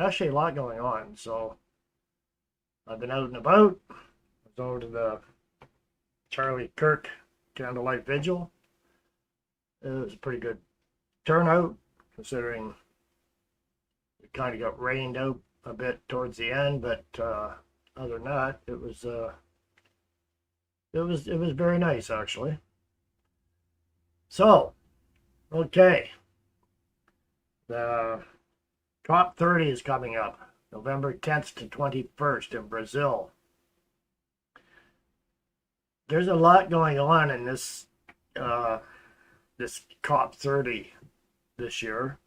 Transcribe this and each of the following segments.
actually a lot going on. So I've been out and about. I was over to the Charlie Kirk candlelight vigil. It was a pretty good turnout considering it kind of got rained out a bit towards the end, but other than that, it was very nice actually. So okay, the COP30 is coming up, November 10th to 21st in Brazil. There's a lot going on in this COP30 this year.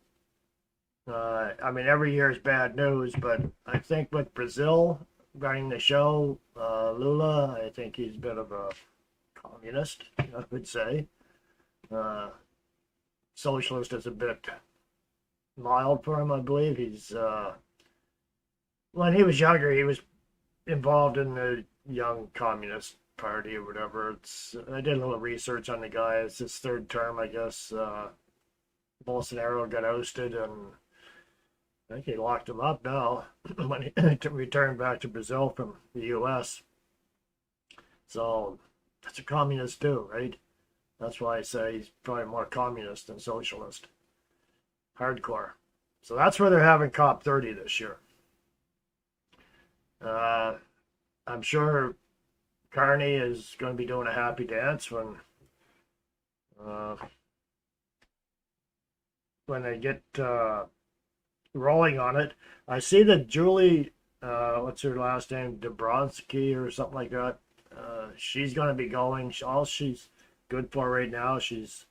I mean, every year is bad news, but I think with Brazil running the show, Lula, I think he's a bit of a communist, I would say. Uh, Socialist is a bit mild for him, I believe. When he was younger, he was involved in the Young Communist Party or whatever. I did a little research on the guy. It's his third term, I guess. Bolsonaro got ousted, and I think he locked him up now when he returned back to Brazil from the U.S. So that's a communist too, right? That's why I say he's probably more communist than socialist. Hardcore. So that's where they're having COP30 this year. I'm sure Carney is going to be doing a happy dance uh, when they get rolling on it. I see that Julie, what's her last name, Dabrowski or something like that. She's going to be going. All she's good for right now, she's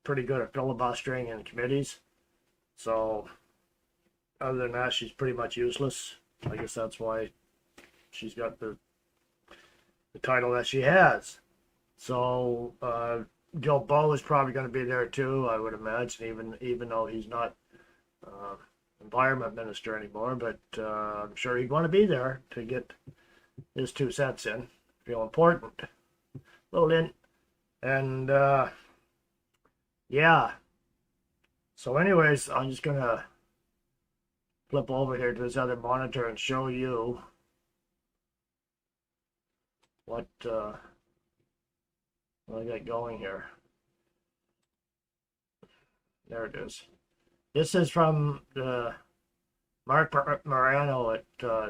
pretty good at filibustering in committees. So other than that, she's pretty much useless. I guess that's why she's got the title that she has. So Gilbo is probably going to be there too, I would imagine, even though he's not environment minister anymore. But I'm sure he'd want to be there to get his 2 cents in. Feel important. Little in. And yeah. So anyways, I'm just going to flip over here to this other monitor and show you what I got going here. There it is. This is from the Mark Morano at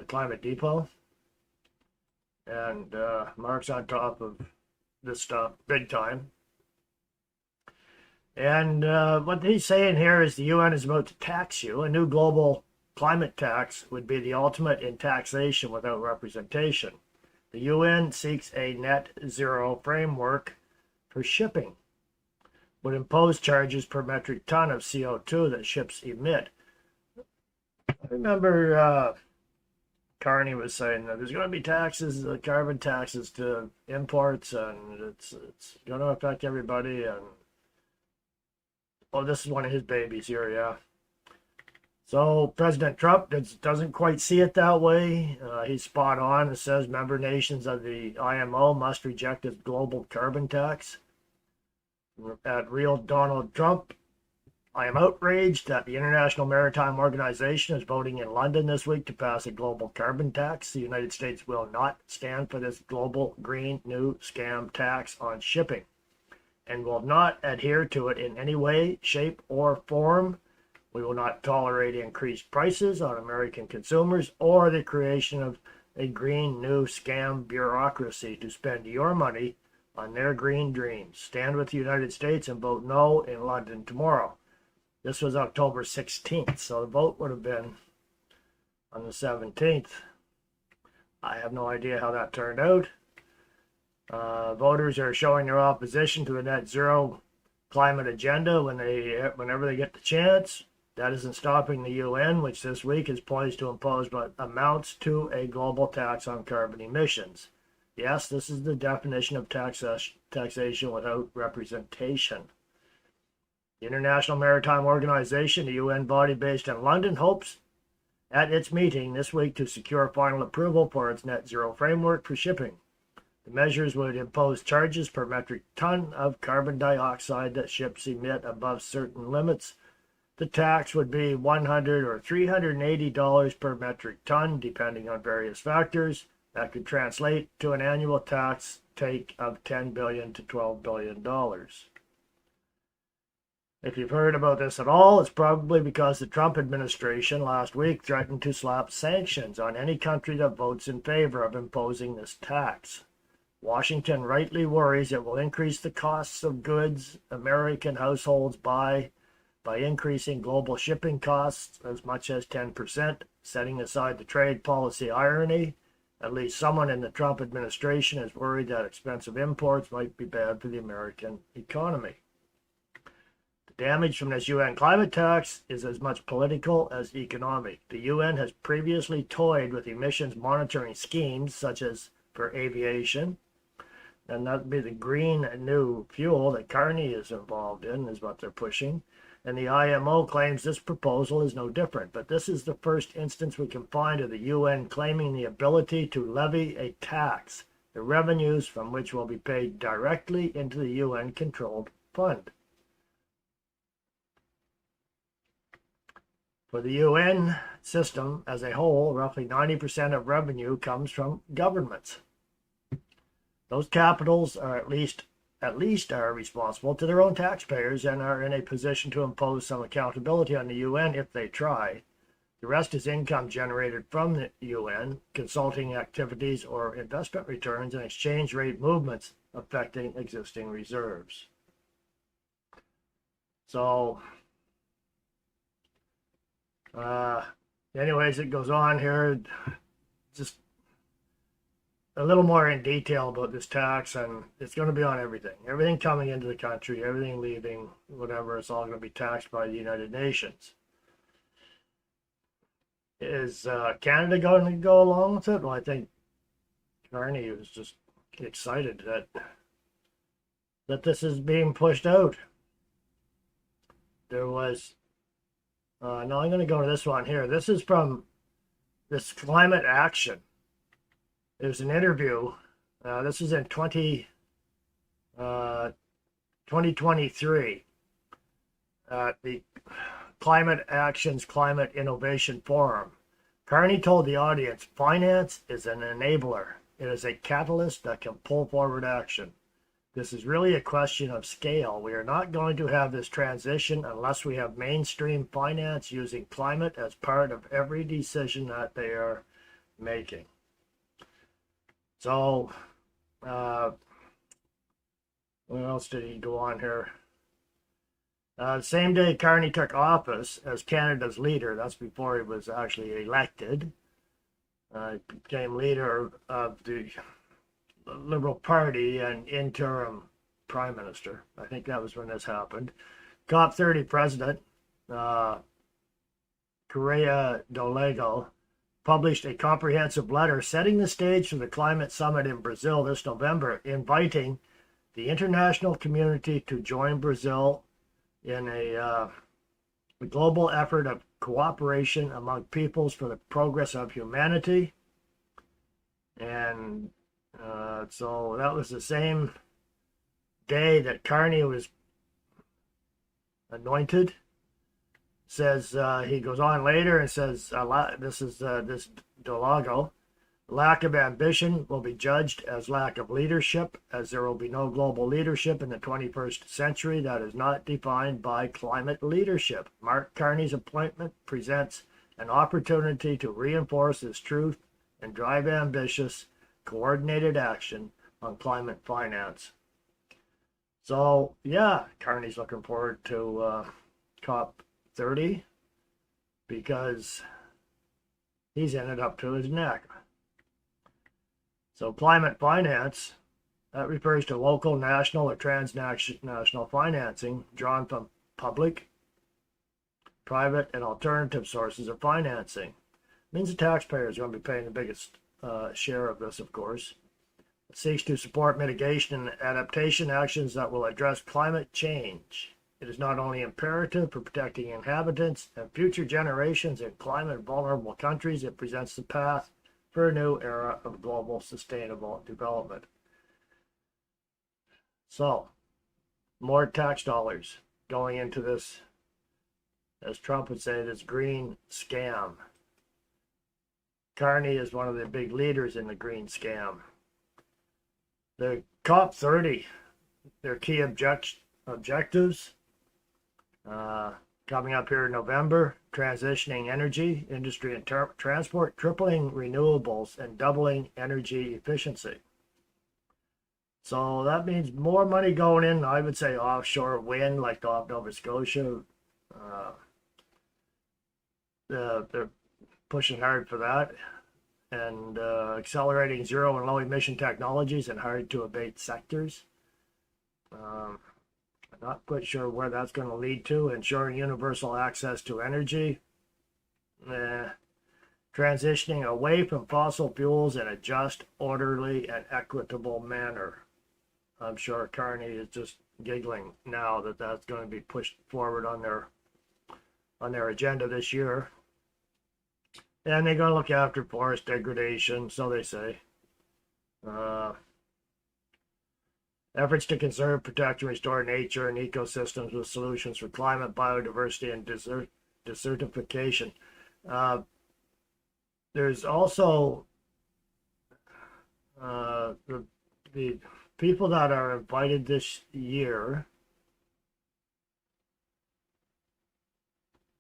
Climate Depot. And Mark's on top of this stuff big time. And what he's saying here is the UN is about to tax you. A new global climate tax would be the ultimate in taxation without representation. The UN seeks a net zero framework for shipping, would impose charges per metric ton of CO2 that ships emit. I remember Carney was saying that there's going to be taxes, carbon taxes to imports, and it's going to affect everybody. And oh, this is one of his babies here, yeah. So President Trump doesn't quite see it that way. He's spot on. It says member nations of the IMO must reject its global carbon tax. At Real Donald Trump, I am outraged that the International Maritime Organization is voting in London this week to pass a global carbon tax. The United States will not stand for this global green new scam tax on shipping and will not adhere to it in any way, shape, or form. We will not tolerate increased prices on American consumers or the creation of a green new scam bureaucracy to spend your money on their green dreams. Stand with the United States and vote no in London tomorrow. This was October 16th, so the vote would have been on the 17th. I have no idea how that turned out. Voters are showing their opposition to the net zero climate agenda whenever they get the chance. That isn't stopping the UN, which this week is poised to impose what amounts to a global tax on carbon emissions. Yes, this is the definition of taxation without representation. The International Maritime Organization, a UN body based in London, hopes at its meeting this week to secure final approval for its net zero framework for shipping. The measures would impose charges per metric ton of carbon dioxide that ships emit above certain limits The tax would be $100 or $380 per metric ton, depending on various factors. That could translate to an annual tax take of $10 billion to $12 billion. If you've heard about this at all, it's probably because the Trump administration last week threatened to slap sanctions on any country that votes in favor of imposing this tax. Washington rightly worries it will increase the costs of goods American households buy by increasing global shipping costs as much as 10%, setting aside the trade policy irony. At least someone in the Trump administration is worried that expensive imports might be bad for the American economy. The damage from this UN climate tax is as much political as economic. The UN has previously toyed with emissions monitoring schemes, such as for aviation, and that would be the green new fuel that Carney is involved in, is what they're pushing. And the IMO claims this proposal is no different, but this is the first instance we can find of the UN claiming the ability to levy a tax, the revenues from which will be paid directly into the UN-controlled fund. For the UN system as a whole, roughly 90% of revenue comes from governments. Those capitals are at least are responsible to their own taxpayers and are in a position to impose some accountability on the UN if they try. The rest is income generated from the UN, consulting activities or investment returns, and exchange rate movements affecting existing reserves. So, anyways, it goes on here, just a little more in detail about this tax, and it's going to be on everything. Everything coming into the country, everything leaving, whatever, it's all going to be taxed by the United Nations. Is Canada going to go along with it? Well, I think Carney was just excited that this is being pushed out. There was, no, I'm going to go to this one here. This is from this Climate Action. There's an interview. This is in 2023 at the Climate Action's Climate Innovation Forum. Carney told the audience, finance is an enabler. It is a catalyst that can pull forward action. This is really a question of scale. We are not going to have this transition unless we have mainstream finance using climate as part of every decision that they are making. So, what else did he go on here? Same day Carney took office as Canada's leader, that's before he was actually elected, he became leader of the Liberal Party and interim prime minister. I think that was when this happened. COP30 president, Correa Dolego, published a comprehensive letter setting the stage for the climate summit in Brazil this November, inviting the international community to join Brazil in a global effort of cooperation among peoples for the progress of humanity. And so that was the same day that Carney was anointed. Says he goes on later and says this Dolago, lack of ambition will be judged as lack of leadership, as there will be no global leadership in the 21st century that is not defined by climate leadership. Mark Carney's appointment presents an opportunity to reinforce this truth and drive ambitious, coordinated action on climate finance. So yeah, Carney's looking forward to COP30 because he's in it up to his neck. So climate finance, that refers to local, national, or transnational financing drawn from public, private, and alternative sources of financing. It means the taxpayers are going to be paying the biggest share of this, of course. It seeks to support mitigation and adaptation actions that will address climate change. It is not only imperative for protecting inhabitants and future generations in climate-vulnerable countries, it presents the path for a new era of global sustainable development. So, more tax dollars going into this as Trump would say, this green scam. Carney is one of the big leaders in the green scam. The COP30, their key objectives coming up here in November: transitioning energy, industry, and transport, tripling renewables, and doubling energy efficiency. So that means more money going in, I would say, offshore wind, like off Nova Scotia. They're pushing hard for that, and accelerating zero and low emission technologies in hard to abate sectors. I'm not quite sure where that's going to lead to. Ensuring universal access to energy. Transitioning away from fossil fuels in a just, orderly, and equitable manner. I'm sure Carney is just giggling now that that's going to be pushed forward on their agenda this year. And they're going to look after forest degradation, so they say. Efforts to conserve, protect, and restore nature and ecosystems with solutions for climate, biodiversity, and desertification. There's also the people that are invited this year.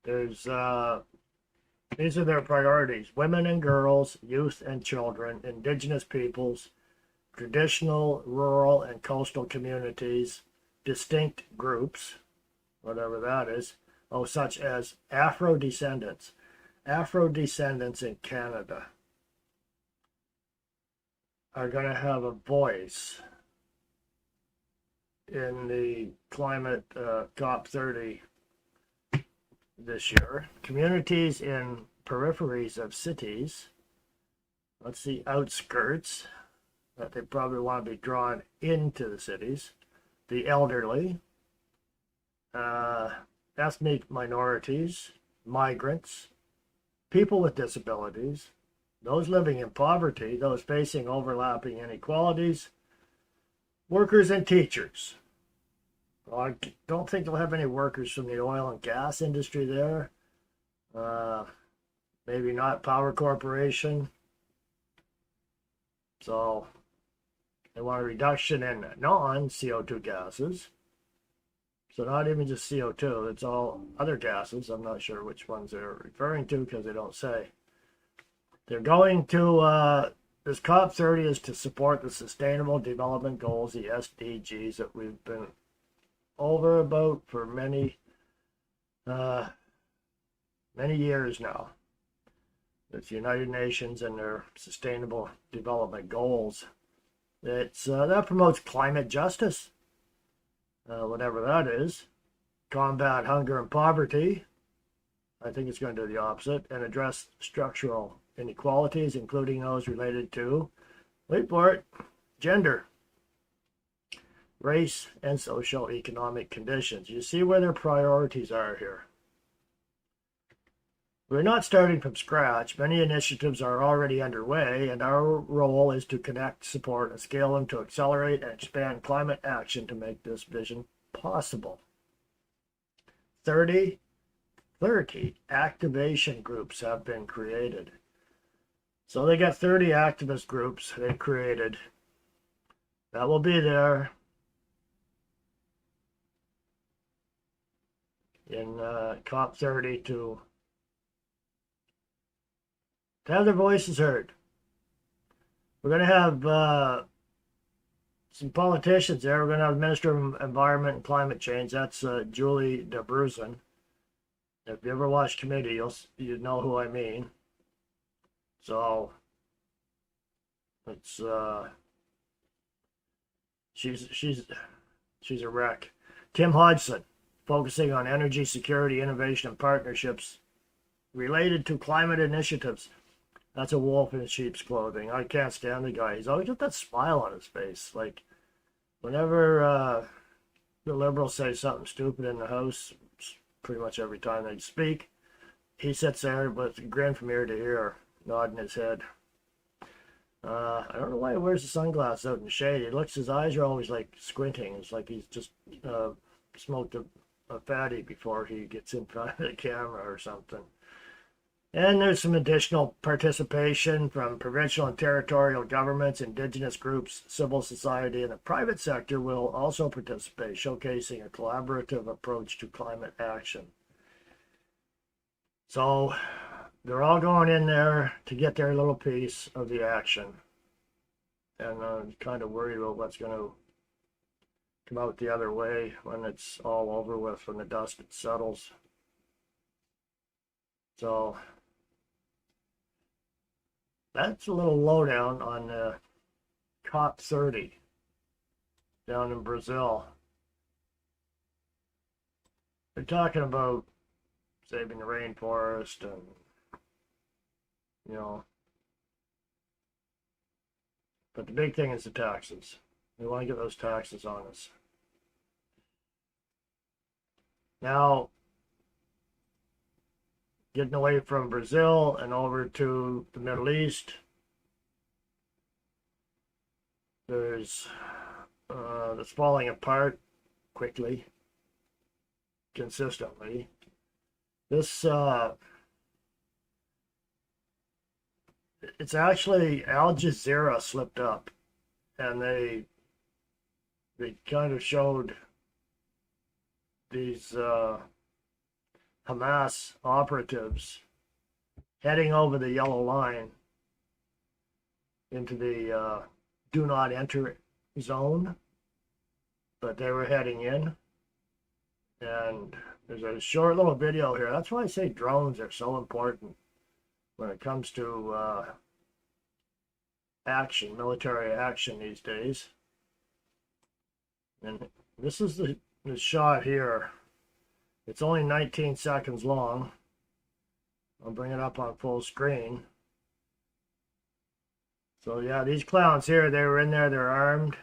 There's these are their priorities: women and girls, youth and children, indigenous peoples, traditional, rural, and coastal communities, distinct groups, whatever that is, such as Afro-descendants. Afro-descendants in Canada are going to have a voice in the climate COP30 this year. Communities in peripheries of cities, let's see, outskirts, that they probably want to be drawn into the cities, the elderly, ethnic minorities, migrants, people with disabilities, those living in poverty, those facing overlapping inequalities, workers and teachers. Well, I don't think they'll have any workers from the oil and gas industry there. Maybe not Power Corporation. So they want a reduction in non-CO2 gases. So not even just CO2, it's all other gases. I'm not sure which ones they're referring to because they don't say. They're going to, this COP30 is to support the Sustainable Development Goals, the SDGs, that we've been over about for many years now. It's the United Nations and their Sustainable Development Goals. It's that promotes climate justice, whatever that is, combat hunger and poverty. I think it's going to do the opposite, and address structural inequalities, including those related to, wait for it, gender, race, and social economic conditions. You see where their priorities are here. We're not starting from scratch. Many initiatives are already underway, and our role is to connect, support, and scale them to accelerate and expand climate action to make this vision possible. 30 activation groups have been created. So they got 30 activist groups they created. That will be there in COP30 to have their voices heard. We're going to have some politicians there. We're going to have the Minister of Environment and Climate Change. That's Julie DeBruzen. If you ever watch Committee, you know who I mean. So it's she's a wreck. Tim Hodgson, focusing on energy security, innovation, and partnerships related to climate initiatives. That's a wolf in sheep's clothing. I can't stand the guy. He's always got that smile on his face. Like, whenever the Liberals say something stupid in the House, pretty much every time they speak, he sits there with a grin from ear to ear, nodding his head. I don't know why he wears the sunglasses out in the shade. His eyes are always like squinting. It's like he's just smoked a a fatty before he gets in front of the camera or something. And there's some additional participation from provincial and territorial governments, indigenous groups, civil society, and the private sector will also participate, showcasing a collaborative approach to climate action. So they're all going in there to get their little piece of the action. And I'm kind of worried about what's going to come out the other way when it's all over with, when the dust settles. So that's a little lowdown on COP30 down in Brazil. They're talking about saving the rainforest and, you know, but the big thing is the taxes. We want to get those taxes on us. Now, getting away from Brazil and over to the Middle East, there's that's falling apart quickly, consistently. This it's actually Al Jazeera slipped up, and they kind of showed these Hamas operatives heading over the yellow line into the do not enter zone, but they were heading in. And there's a short little video here. That's why I say drones are so important when it comes to action, military action these days. And this is the shot here. It's only 19 seconds long. I'll bring it up on full screen. So yeah, these clowns here, they were in there, they're armed,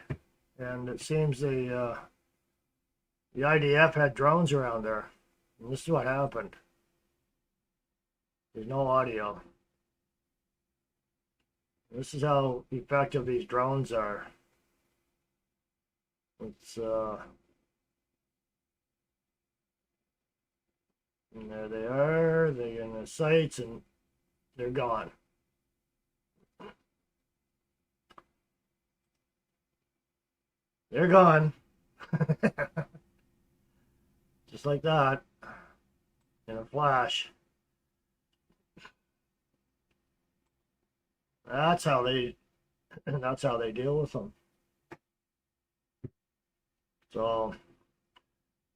and it seems the IDF had drones around there. And this is what happened. There's no audio. This is how effective these drones are. It's and there they are, they're in the sights, and they're gone. They're gone. Just like that, in a flash. That's how they deal with them. So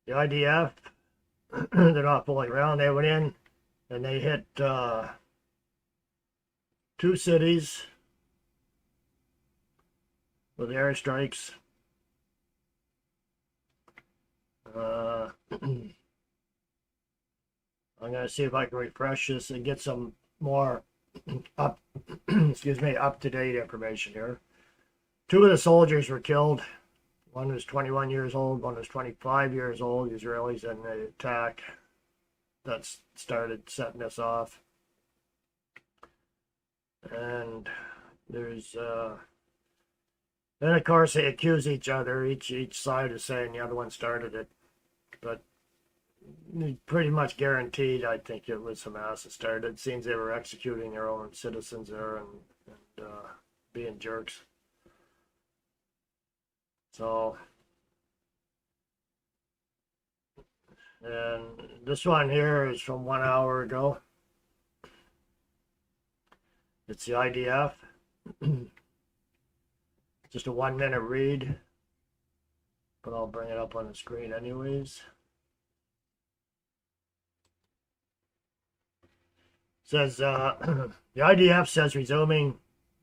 the IDF, they're not fooling around. They went in and they hit 2 cities with airstrikes. I'm going to see if I can refresh this and get some more up-to-date information here. 2 of the soldiers were killed. One was 21 years old, one was 25 years old. Israelis in the attack that started setting this off. And there's then of course they accuse each other. Each side is saying the other one started it, but pretty much guaranteed, I think it was Hamas that started. It seems they were executing their own citizens there and being jerks. So, and this one here is from 1 hour ago. It's the IDF. Just a 1-minute read, but I'll bring it up on the screen anyways. Says the IDF says resuming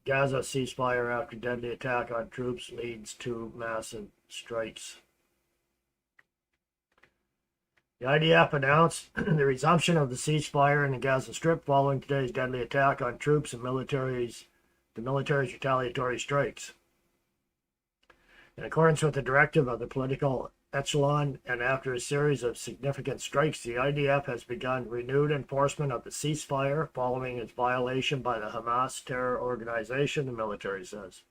Gaza ceasefire after deadly attack on troops leads to massive strikes. The IDF announced the resumption of the ceasefire in the Gaza Strip following today's deadly attack on troops and the military's retaliatory strikes. In accordance with the directive of the political echelon, and after a series of significant strikes, the IDF has begun renewed enforcement of the ceasefire following its violation by the Hamas terror organization, the military says.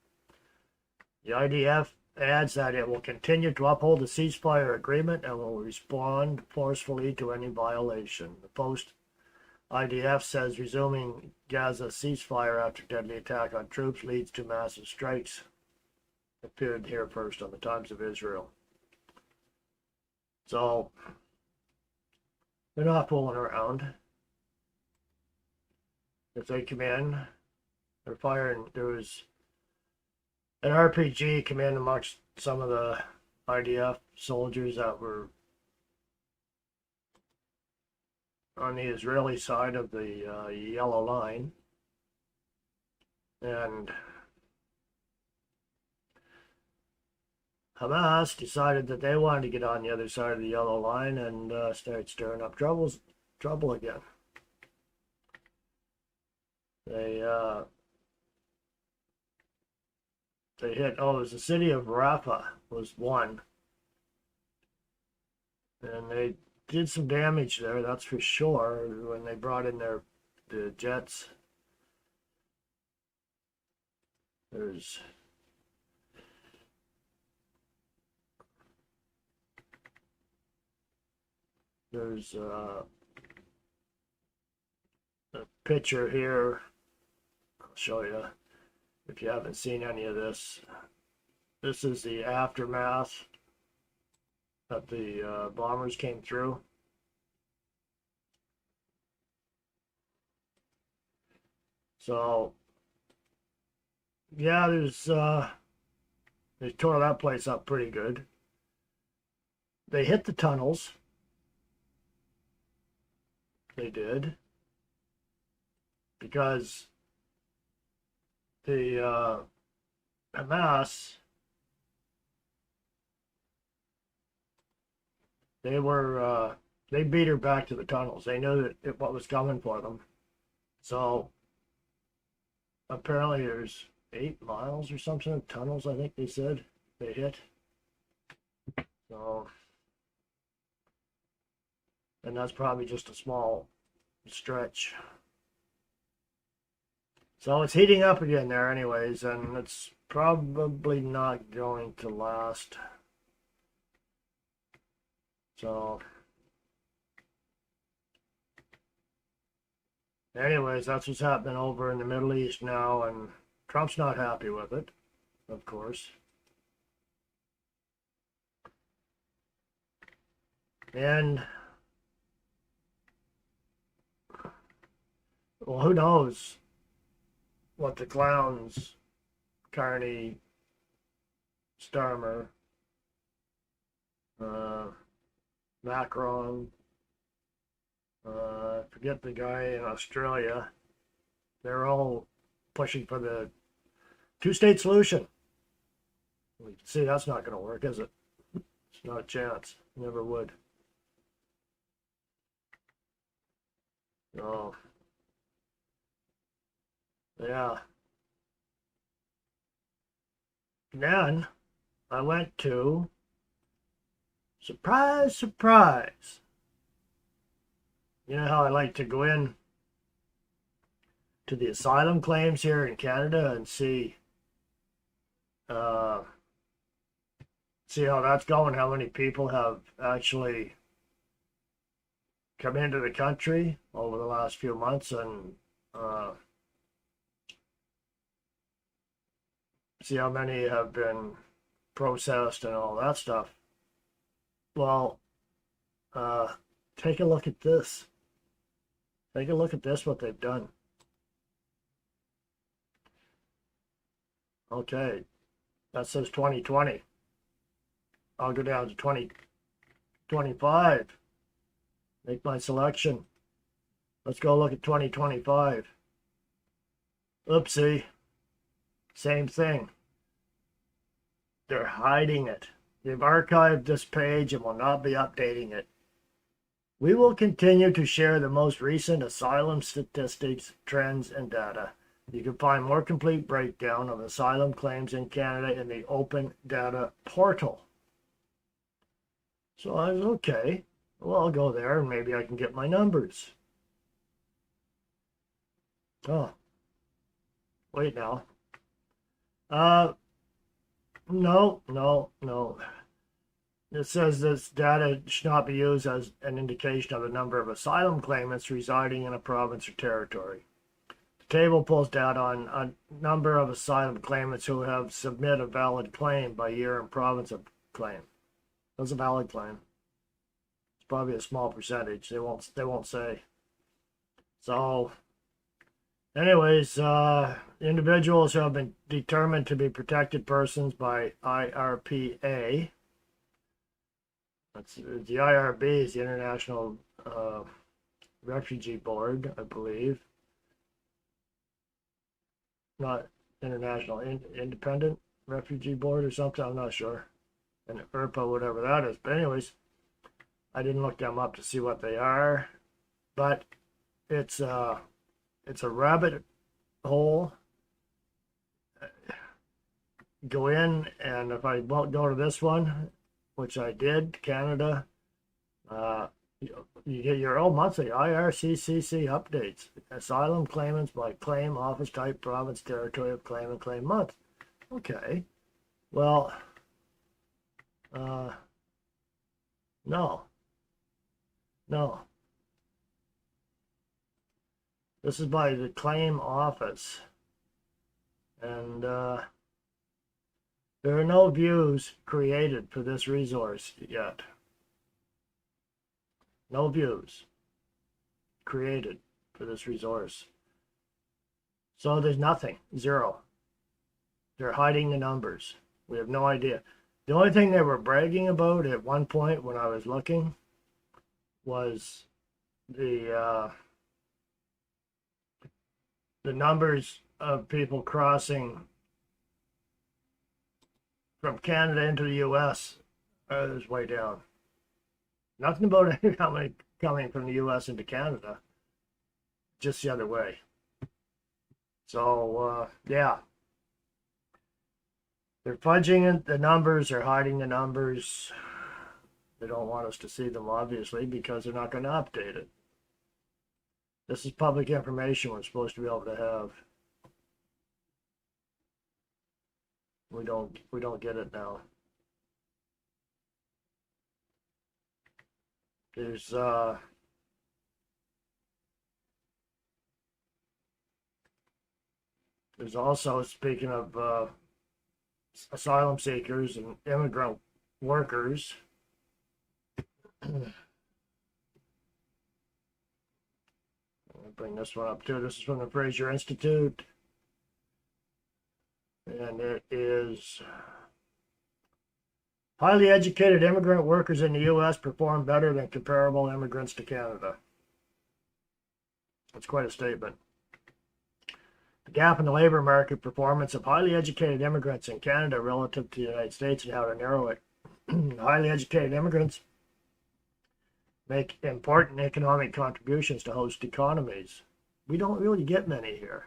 The IDF adds that it will continue to uphold the ceasefire agreement and will respond forcefully to any violation. The post-IDF says resuming Gaza ceasefire after deadly attack on troops leads to massive strikes. Appeared here first on the Times of Israel. So, they're not fooling around. If they come in, they're firing. There was an RPG come in amongst some of the IDF soldiers that were on the Israeli side of the yellow line. And Hamas decided that they wanted to get on the other side of the yellow line and start stirring up trouble again. They hit, it was the city of Rafah was one. And they did some damage there, that's for sure, when they brought in the jets. There's a picture here. I'll show you if you haven't seen any of this. This is the aftermath that the bombers came through. So yeah, they tore that place up pretty good. They hit the tunnels. They did. Because the Hamas, they beat her back to the tunnels. They knew that what was coming for them. So apparently there's 8 miles or something of tunnels, I think they said they hit. So, and that's probably just a small stretch. So it's heating up again there anyways, and it's probably not going to last. So anyways, that's what's happening over in the Middle East now, and Trump's not happy with it, of course. And well, who knows what the clowns, Carney, Starmer, Macron, forget the guy in Australia, they're all pushing for the two-state solution. We can see that's not going to work, is it? It's not a chance. Never would. So, yeah. Then I went to, surprise, surprise. You know how I like to go in to the asylum claims here in Canada and see how that's going, how many people have actually come into the country over the last few months, and see how many have been processed and all that stuff. Well, take a look at this. Take a look at this, what they've done. Okay, that says 2020. I'll go down to 2025. Make my selection. Let's go look at 2025. Oopsie. Same thing. They're hiding it. They've archived this page and will not be updating it. We will continue to share the most recent asylum statistics, trends, and data. You can find more complete breakdown of asylum claims in Canada in the Open Data portal. So I was okay. Well, I'll go there and maybe I can get my numbers. Oh. Wait now. No, no, no. It says this data should not be used as an indication of the number of asylum claimants residing in a province or territory. The table pulls data on a number of asylum claimants who have submitted a valid claim by year and province of claim. That's a valid claim. It's probably a small percentage. They won't say. So, anyways, individuals who have been determined to be protected persons by IRPA. That's the IRB is the International Refugee Board, I believe. Not International Independent Refugee Board or something. I'm not sure. And IRPA, whatever that is. But anyways, I didn't look them up to see what they are. But it's a rabbit hole. Go in, and if I won't go to this one, which I did, Canada, you get your own monthly IRCCC updates. Asylum claimants by claim, office type, province, territory of claim, and claim month. Okay. Well, no. No. This is by the claim office. And there are no views created for this resource yet. No views created for this resource. So there's nothing, zero. They're hiding the numbers. We have no idea. The only thing they were bragging about at one point when I was looking was the numbers of people crossing from Canada into the U.S. Is way down. Nothing about how many coming from the U.S. into Canada. Just the other way. So, yeah. They're fudging the numbers. They're hiding the numbers. They don't want us to see them, obviously, because they're not going to update it. This is public information we're supposed to be able to have. We don't get it now. There's also, speaking of asylum seekers and immigrant workers, I'll bring this one up too. This is from the Fraser Institute. And it is highly educated immigrant workers in the U.S. perform better than comparable immigrants to Canada. That's quite a statement. The gap in the labor market performance of highly educated immigrants in Canada relative to the United States and how to narrow it. Highly educated immigrants make important economic contributions to host economies. We don't really get many here.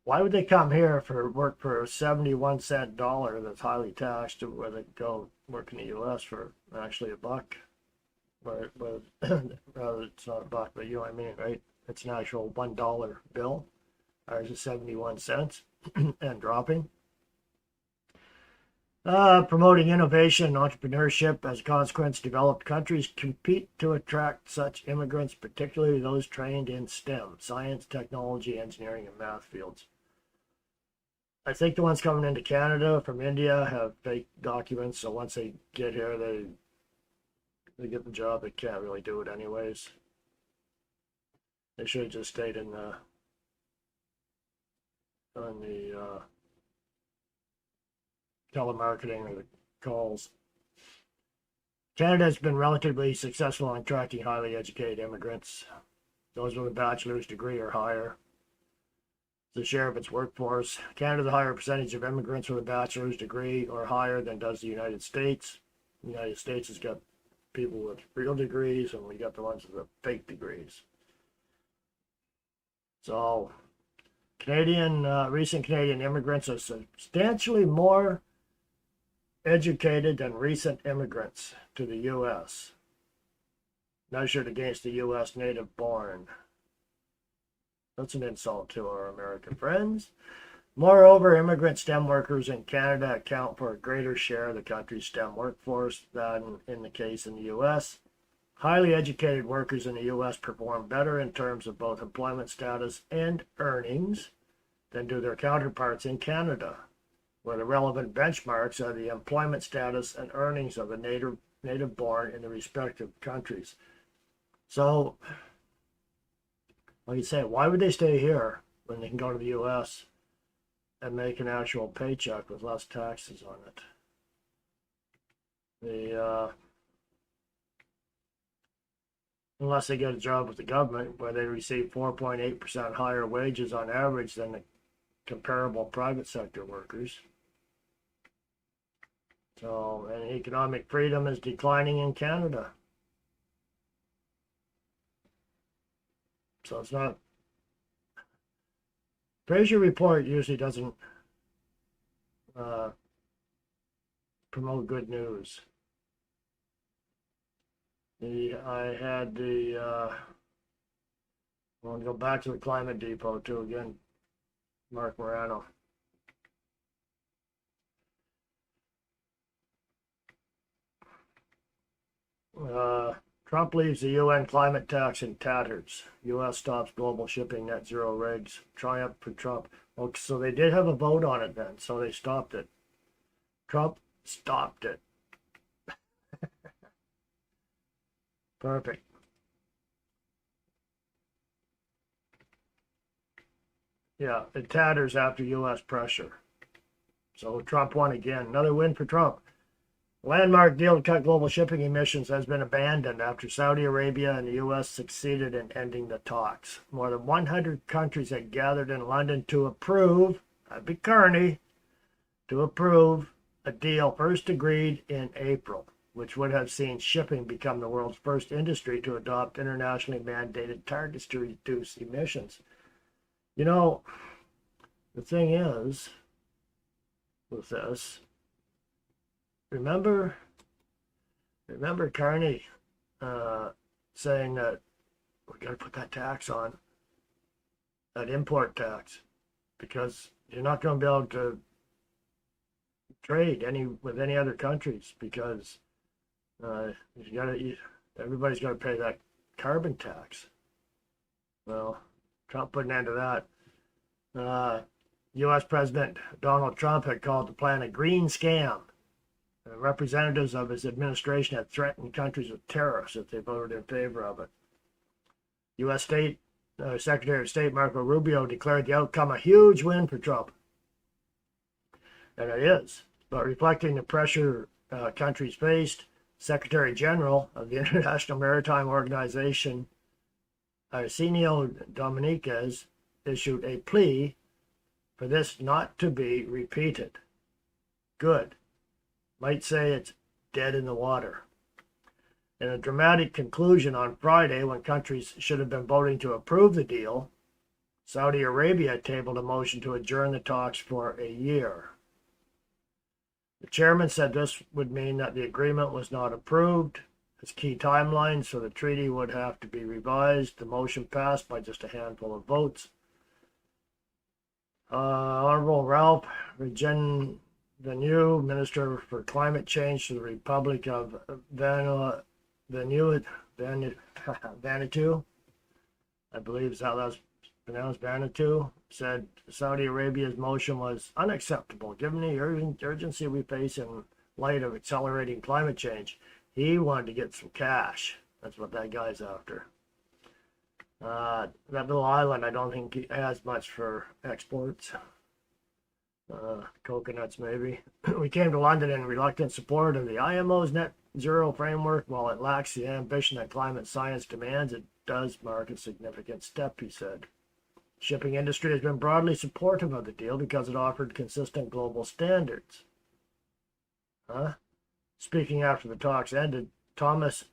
Why would they come here for work for a 71-cent dollar that's highly taxed, where they go work in the U.S. for actually $1? Where rather, it's not $1, but you know what I mean, right? It's an actual $1 bill. Ours is 71 cents and dropping. Promoting innovation and entrepreneurship. As a consequence, developed countries compete to attract such immigrants, particularly those trained in STEM, science, technology, engineering, and math fields. I think the ones coming into Canada from India have fake documents, so once they get here, they get the job. They can't really do it anyways. They should have just stayed in on the telemarketing or the calls. Canada has been relatively successful in attracting highly educated immigrants, those with a bachelor's degree or higher. The share of its workforce. Canada has a higher percentage of immigrants with a bachelor's degree or higher than does the United States. The United States has got people with real degrees, and we got the ones with the fake degrees. So, recent Canadian immigrants are substantially more educated than recent immigrants to the U.S., measured against the U.S. native born. That's an insult to our American friends. Moreover, immigrant STEM workers in Canada account for a greater share of the country's STEM workforce than in the case in the U.S. Highly educated workers in the U.S. perform better in terms of both employment status and earnings than do their counterparts in Canada, where the relevant benchmarks are the employment status and earnings of the native born in the respective countries. So, like you say, why would they stay here when they can go to the U.S. and make an actual paycheck with less taxes on it? Unless they get a job with the government where they receive 4.8% higher wages on average than the comparable private sector workers. So, and economic freedom is declining in Canada. So it's not. Fraser Report usually doesn't promote good news. I had the, I want to go back to the Climate Depot too again, Mark Morano. Trump leaves the UN climate tax in tatters. U.S. stops global shipping net zero rigs. Triumph for Trump. Okay, so they did have a vote on it then, so they stopped it. Trump stopped it. Perfect. Yeah, it tatters after U.S. pressure. So Trump won again. Another win for Trump. Landmark deal to cut global shipping emissions has been abandoned after Saudi Arabia and the U.S. succeeded in ending the talks. More than 100 countries had gathered in London to approve, that'd be Carney, to approve a deal first agreed in April, which would have seen shipping become the world's first industry to adopt internationally mandated targets to reduce emissions. You know, the thing is, with this, remember Carney saying that we got to put that tax on, that import tax, because you're not going to be able to trade with any other countries because everybody's got to pay that carbon tax. Well, Trump put an end to that. U.S. President Donald Trump had called the plan a green scam. Representatives of his administration had threatened countries with tariffs if they voted in favor of it. U.S. Secretary of State Marco Rubio declared the outcome a huge win for Trump. And it is. But reflecting the pressure countries faced, Secretary General of the International Maritime Organization, Arsenio Dominguez, issued a plea for this not to be repeated. Good. Might say it's dead in the water. In a dramatic conclusion on Friday, when countries should have been voting to approve the deal, Saudi Arabia tabled a motion to adjourn the talks for a year. The chairman said this would mean that the agreement was not approved as key timelines, so the treaty would have to be revised. The motion passed by just a handful of votes. Honorable Ralph Regenevieve, Minister for Climate Change to the Republic of Vanuatu, I believe is how that's pronounced, Vanuatu, said Saudi Arabia's motion was unacceptable given the urgency we face in light of accelerating climate change. He wanted to get some cash. That's what that guy's after. That little island, I don't think he has much for exports. Coconuts, maybe. We came to London in reluctant support of the IMO's net zero framework. While it lacks the ambition that climate science demands, it does mark a significant step, he said. Shipping industry has been broadly supportive of the deal because it offered consistent global standards. Speaking after the talks ended, Thomas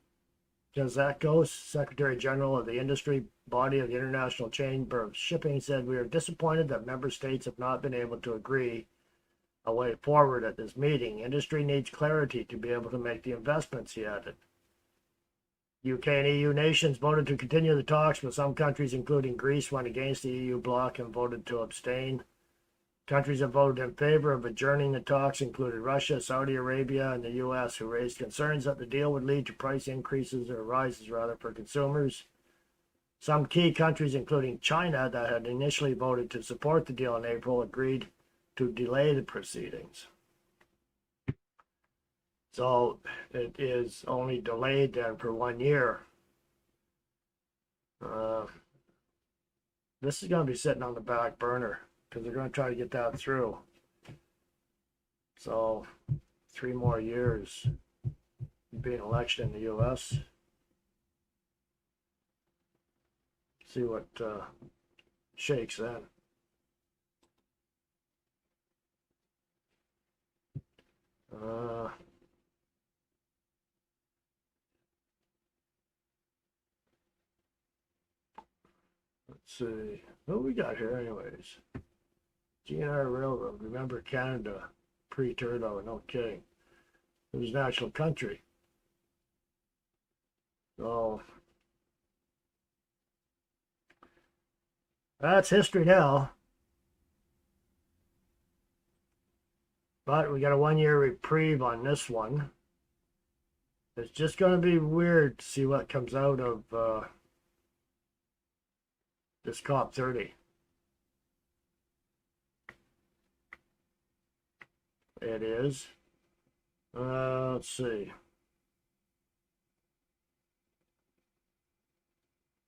Gazakos, Secretary General of the industry body of the International Chamber of Shipping, said, "We are disappointed that member states have not been able to agree a way forward at this meeting. Industry needs clarity to be able to make the investments," he added. UK and EU nations voted to continue the talks, but some countries, including Greece, went against the EU bloc and voted to abstain. Countries that voted in favor of adjourning the talks included Russia, Saudi Arabia, and the U.S., who raised concerns that the deal would lead to price increases or rises rather for consumers. Some key countries, including China, that had initially voted to support the deal in April, agreed to delay the proceedings. So it is only delayed then for 1 year. This is going to be sitting on the back burner because they're going to try to get that through. So 3 more years. Be an election in the U.S. See what shakes then. Let's see. What we got here anyways? GNR Railroad. Remember Canada pre-Turdo. No kidding. It was national country. So that's history now. But we got a 1 year reprieve on this one. It's just going to be weird to see what comes out of this COP30. It is. Let's see.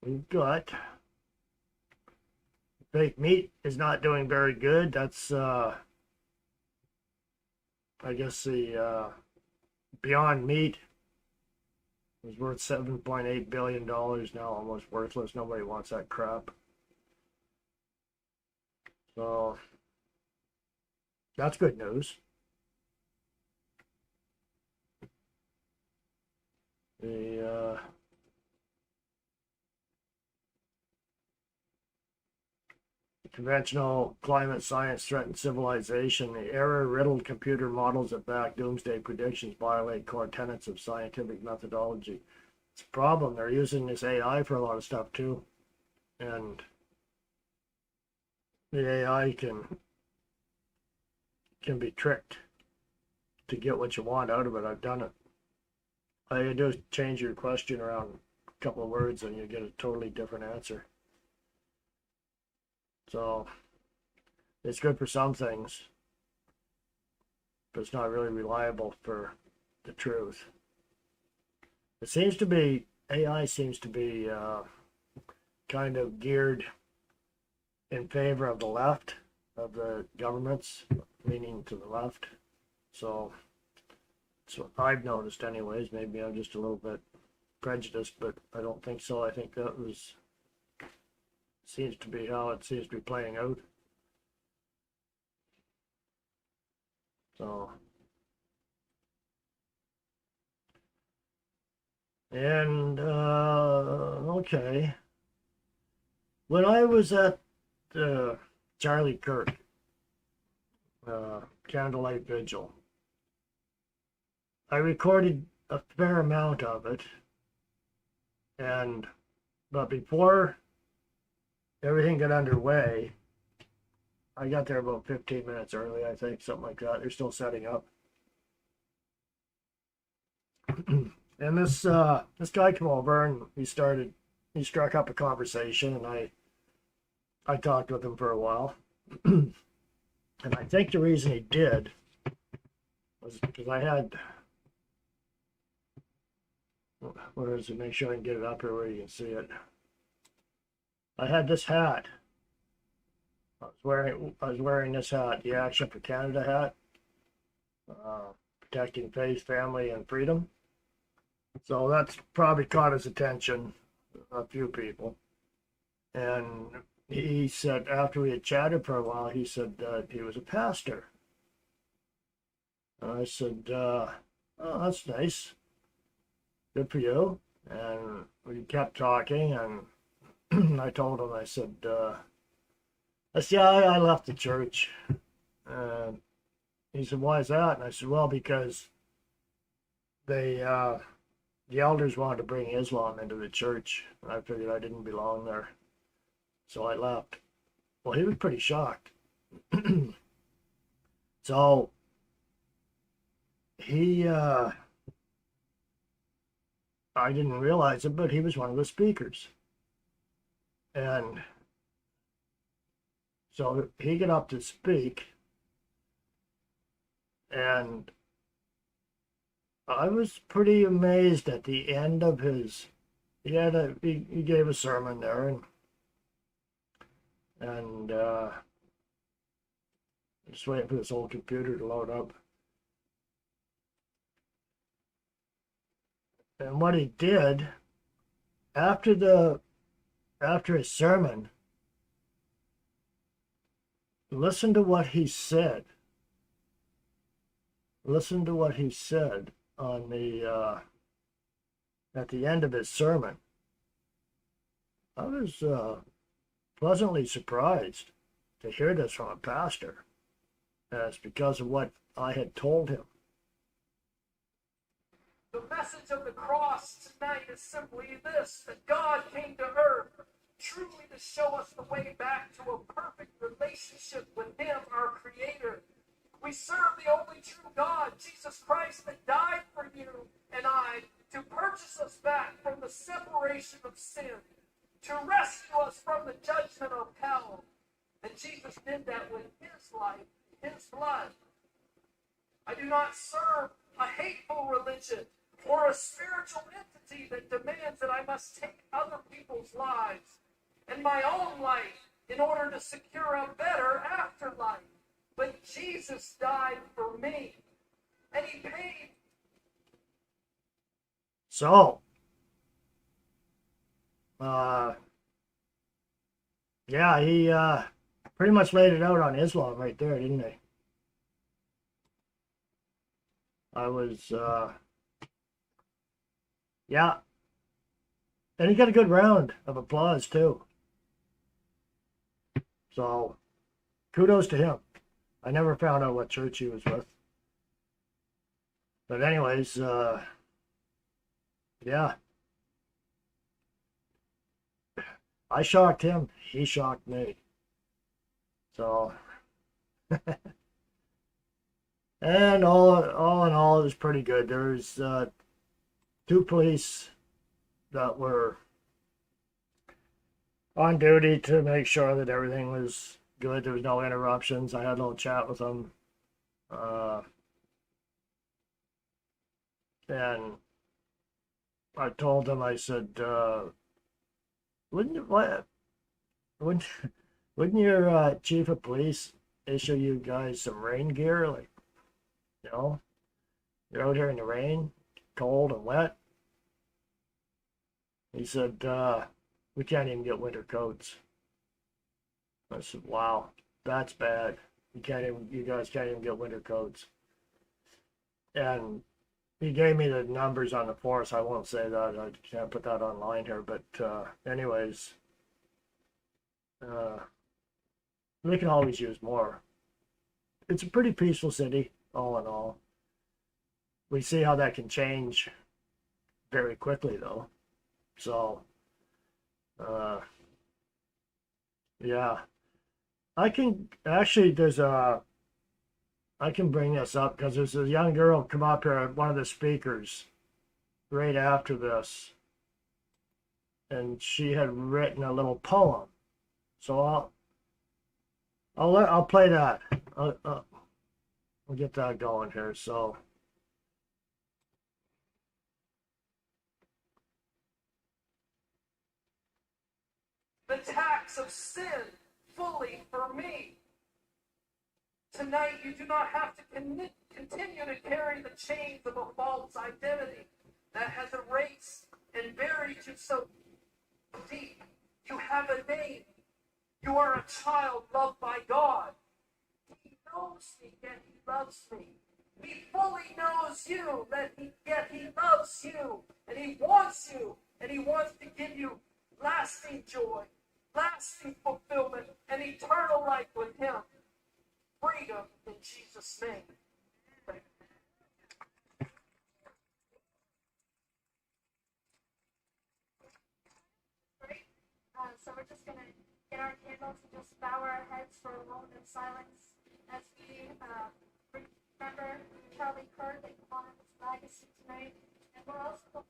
We've got fake meat is not doing very good. That's I guess the Beyond Meat is worth $7.8 billion now, almost worthless. Nobody wants that crap. So that's good news. The conventional climate science threatens civilization. The error-riddled computer models that back doomsday predictions violate core tenets of scientific methodology. It's a problem. They're using this AI for a lot of stuff too. And the AI can be tricked to get what you want out of it. I've done it. All you do is change your question around a couple of words and you get a totally different answer. So it's good for some things, but it's not really reliable for the truth. It seems to be, AI seems to be kind of geared in favor of the left, of the governments, leaning to the left. So that's what I've noticed anyways. Maybe I'm just a little bit prejudiced, but I don't think so. I think that seems to be how it seems to be playing out. So, and okay, when I was at Charlie Kirk candlelight vigil, I recorded a fair amount of it, but before everything got underway, I got there about 15 minutes early, I think, something like that. They're still setting up. And this guy came over and he struck up a conversation, and I talked with him for a while. And I think the reason he did was because I had, where is it? Make sure I can get it up here where you can see it. I had this hat. I was wearing this hat, the Action for Canada hat, protecting faith, family, and freedom. So that's probably caught his attention, a few people. And he said, after we had chatted for a while, he said that he was a pastor. And I said, oh, that's nice. Good for you. And we kept talking, and I told him, I said, yeah, I left the church. And he said, why is that? And I said, well, because the elders wanted to bring Islam into the church, and I figured I didn't belong there. So I left. Well, he was pretty shocked. So he, I didn't realize it, but he was one of the speakers. And so he got up to speak, and I was pretty amazed at the end of his. He gave a sermon there, and just waiting for this old computer to load up. And what he did after his sermon, listen to what he said. Listen to what he said on the at the end of his sermon. I was pleasantly surprised to hear this from a pastor. And it's because of what I had told him. The message of the cross tonight is simply this, that God came to earth truly to show us the way back to a perfect relationship with Him, our Creator. We serve the only true God, Jesus Christ, that died for you and I to purchase us back from the separation of sin, to rescue us from the judgment of hell. And Jesus did that with His life, His blood. I do not serve a hateful religion or a spiritual entity that demands that I must take other people's lives and my own life in order to secure a better afterlife. But Jesus died for me, and He paid. So, yeah, he pretty much laid it out on Islam right there, didn't he? I was, yeah. And he got a good round of applause, too. So, kudos to him. I never found out what church he was with. But anyways, yeah. I shocked him. He shocked me. So, and all in all, it was pretty good. There was 2 police that were on duty to make sure that everything was good. There was no interruptions. I had a little chat with them. And I told them, I said, wouldn't wouldn't wouldn't your chief of police issue you guys some rain gear? Like, you know, you're out here in the rain, cold and wet. He said, we can't even get winter coats. I said, wow, that's bad. You guys can't even get winter coats. And he gave me the numbers on the force. I won't say that. I can't put that online here. But anyways, they can always use more. It's a pretty peaceful city, all in all. We see how that can change very quickly, though. So, yeah. I can actually, I can bring this up because there's a young girl come up here, one of the speakers, right after this, and she had written a little poem. So I'll play that. We'll get that going here. So. The tax of sin fully for me. Tonight, you do not have to continue to carry the chains of a false identity that has erased and buried you so deep. You have a name. You are a child loved by God. He knows me, yet He loves me. He fully knows you, yet He loves you. And He wants you. And He wants to give you lasting joy, lasting fulfillment, and eternal life with Him. Freedom in Jesus' name. Great. So we're just going to get our candles and just bow our heads for a moment of silence as we remember Charlie Kirk and honor his legacy tonight. And we're also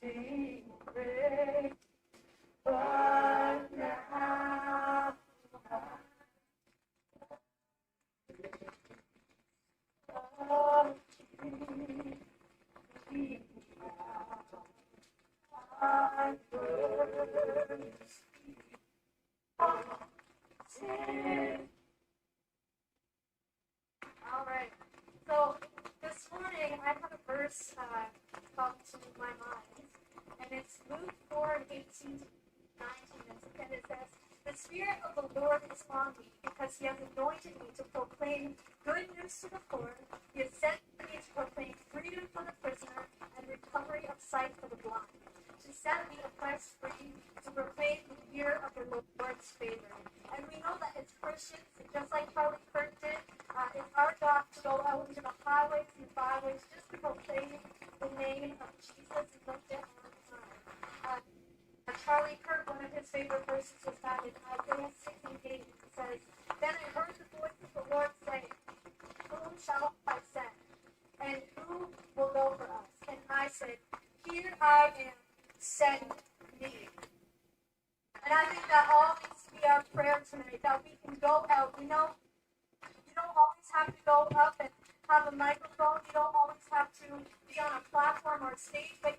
secret, but now all right. So this morning I have a verse come to my mind, and it's Luke 4:18 to 19, and it says, "The Spirit of the Lord is on me, because He has anointed me to proclaim good news to the poor. He has sent me to proclaim freedom for the prisoner and recovery of sight for the blind, to set the oppressed free, to proclaim the year of the Lord's favor." And we know that as Christians, just like Charlie Kirk did, it's our job to go out into the highways and byways just to proclaim the name of Jesus and lift it on high. Charlie Kirk, one of his favorite verses was found in Isaiah 6:8. It says, "Then I heard the voice of the Lord say, Whom shall I send? And who will go for us? And I said, Here I am, send me." And I think that all needs to be our prayer tonight, that we can go out. You don't always have to go up and have a microphone. You don't always have to be on a platform or a stage, but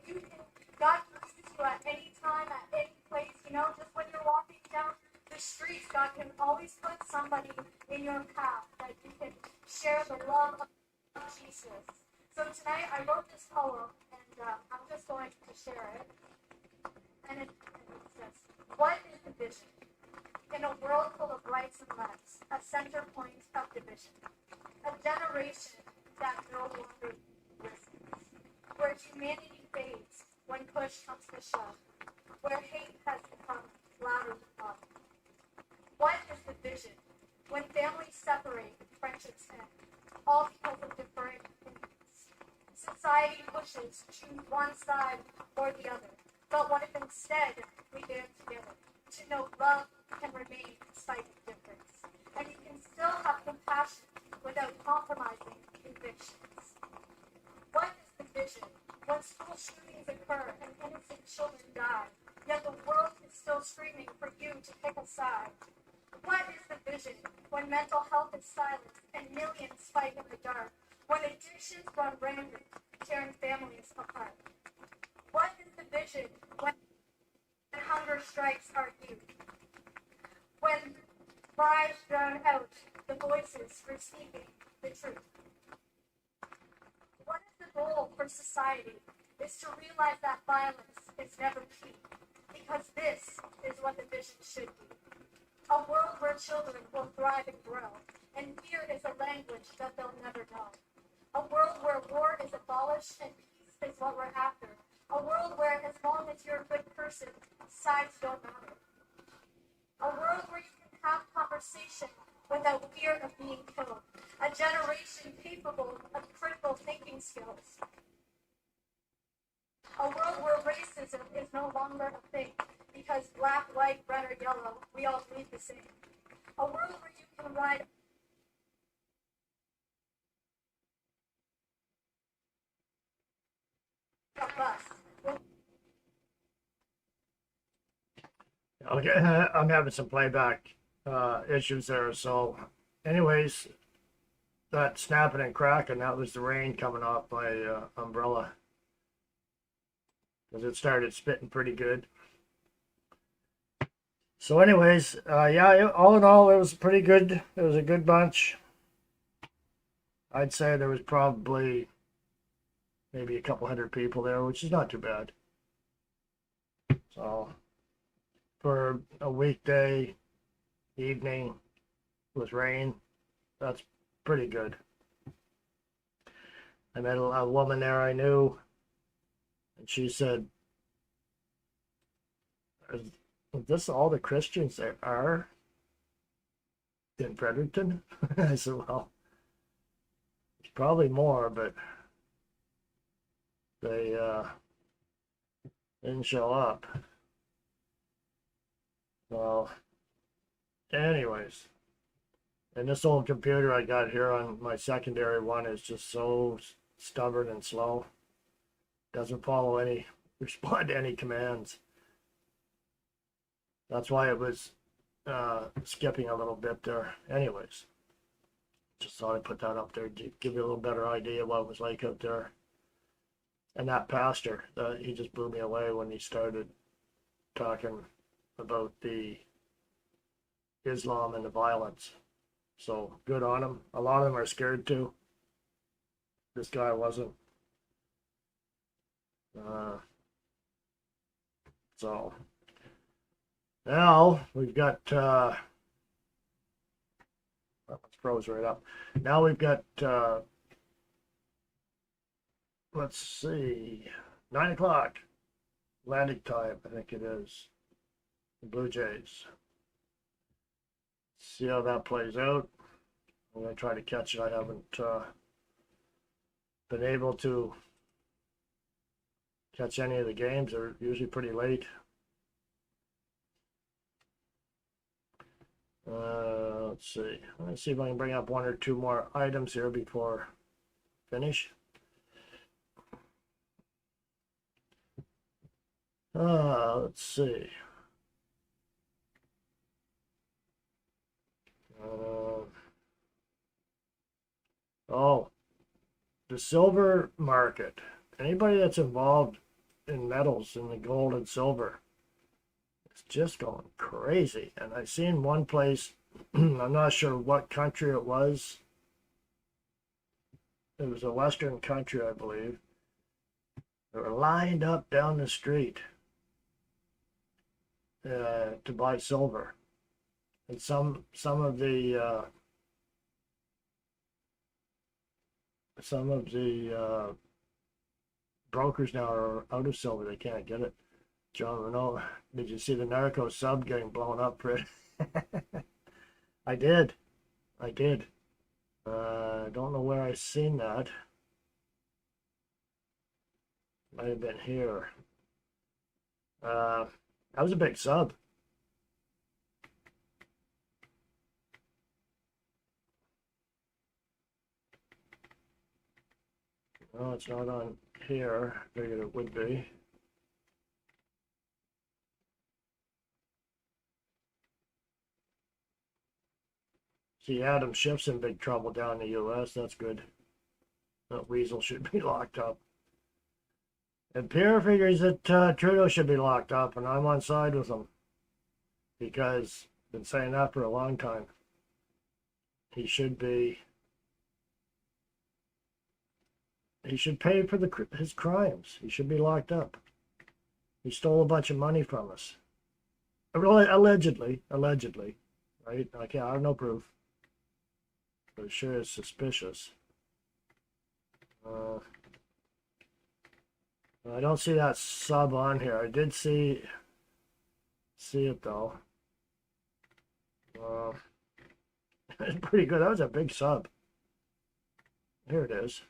God can use you at any time, at any place. Just when you're walking down the streets, God can always put somebody in your path that you can share the love of Jesus. So tonight I wrote this poem, and I'm just going to share it. And it says, "What is the vision? In a world full of rights and lefts, a center point of division. A generation that no longer listens. Where humanity fades when push comes to shove. Where hate has become louder than love. What is the vision? When families separate, friendships end. All because of different opinions. Society pushes to choose one side or the other. But what if instead we band together? To know love can remain in spite of difference. And you can still have compassion without compromising convictions. What is the vision? When school shootings occur and innocent children die, yet the world is still screaming for you to pick a side. What is the vision? When mental health is silenced and millions fight in the dark. When addictions run rampant, tearing families apart. What is the vision? When hunger strikes our youth. When lies drown out the voices for speaking the truth. What is the goal for society? Is to realize that violence is never key. Because this is what the vision should be. A world where children will thrive and grow, and fear is a language that they'll never know. A world where war is abolished and peace is what we're after. A world where, as long as you're a good person, sides don't matter. A world where you can have conversation without fear of being killed. A generation capable of critical thinking skills. A world where racism is no longer a thing, because black, white, red, or yellow, we all bleed the same. A world where you can ride a bus. Okay, I'm having some playback issues there. So, anyways, that snapping and cracking, that was the rain coming off my umbrella. Because it started spitting pretty good. So anyways, yeah, all in all, it was pretty good. It was a good bunch. I'd say there was probably maybe a couple hundred people there, which is not too bad. So for a weekday evening with rain, that's pretty good. I met a woman there I knew, and she said, "Is this all the Christians there are in Fredericton?" I said, "Well, it's probably more, but They didn't show up. Well, anyways, and this old computer I got here on my secondary one is just so stubborn and slow. Doesn't follow any, respond to any commands. That's why it was skipping a little bit there. Anyways, just thought I'd put that up there to give you a little better idea what it was like out there. And that pastor, he just blew me away when he started talking about the Islam and the violence. So good on him. A lot of them are scared too. This guy wasn't. So now we've got it's froze right up. Now we've got let's see, 9 o'clock Atlantic time, I think it is. The Blue Jays. See how that plays out. I'm gonna try to catch it. I haven't been able to catch any of the games. They're usually pretty late. Let's see. Let's see if I can bring up one or two more items here before finish. Let's see. Oh, the silver market. Anybody that's involved in metals, in the gold and silver, it's just going crazy. And I seen one place, I'm not sure what country it was. It was a Western country, I believe. They were lined up down the street to buy silver. And some of the brokers now are out of silver. They can't get it. John Renault, did you see the Narco sub getting blown up for it? I did. I don't know where I seen that. Might have been here. That was a big sub. No, it's not on here. Figured it would be. See, Adam Schiff's in big trouble down in the U.S. That's good. That weasel should be locked up. And Pierre figures that Trudeau should be locked up, and I'm on side with him. Because I've been saying that for a long time. He should be. He should pay for his crimes. He should be locked up. He stole a bunch of money from us. Allegedly, right? I have no proof. But it sure is suspicious. I don't see that sub on here. I did see it though. It's pretty good. That was a big sub. Here it is.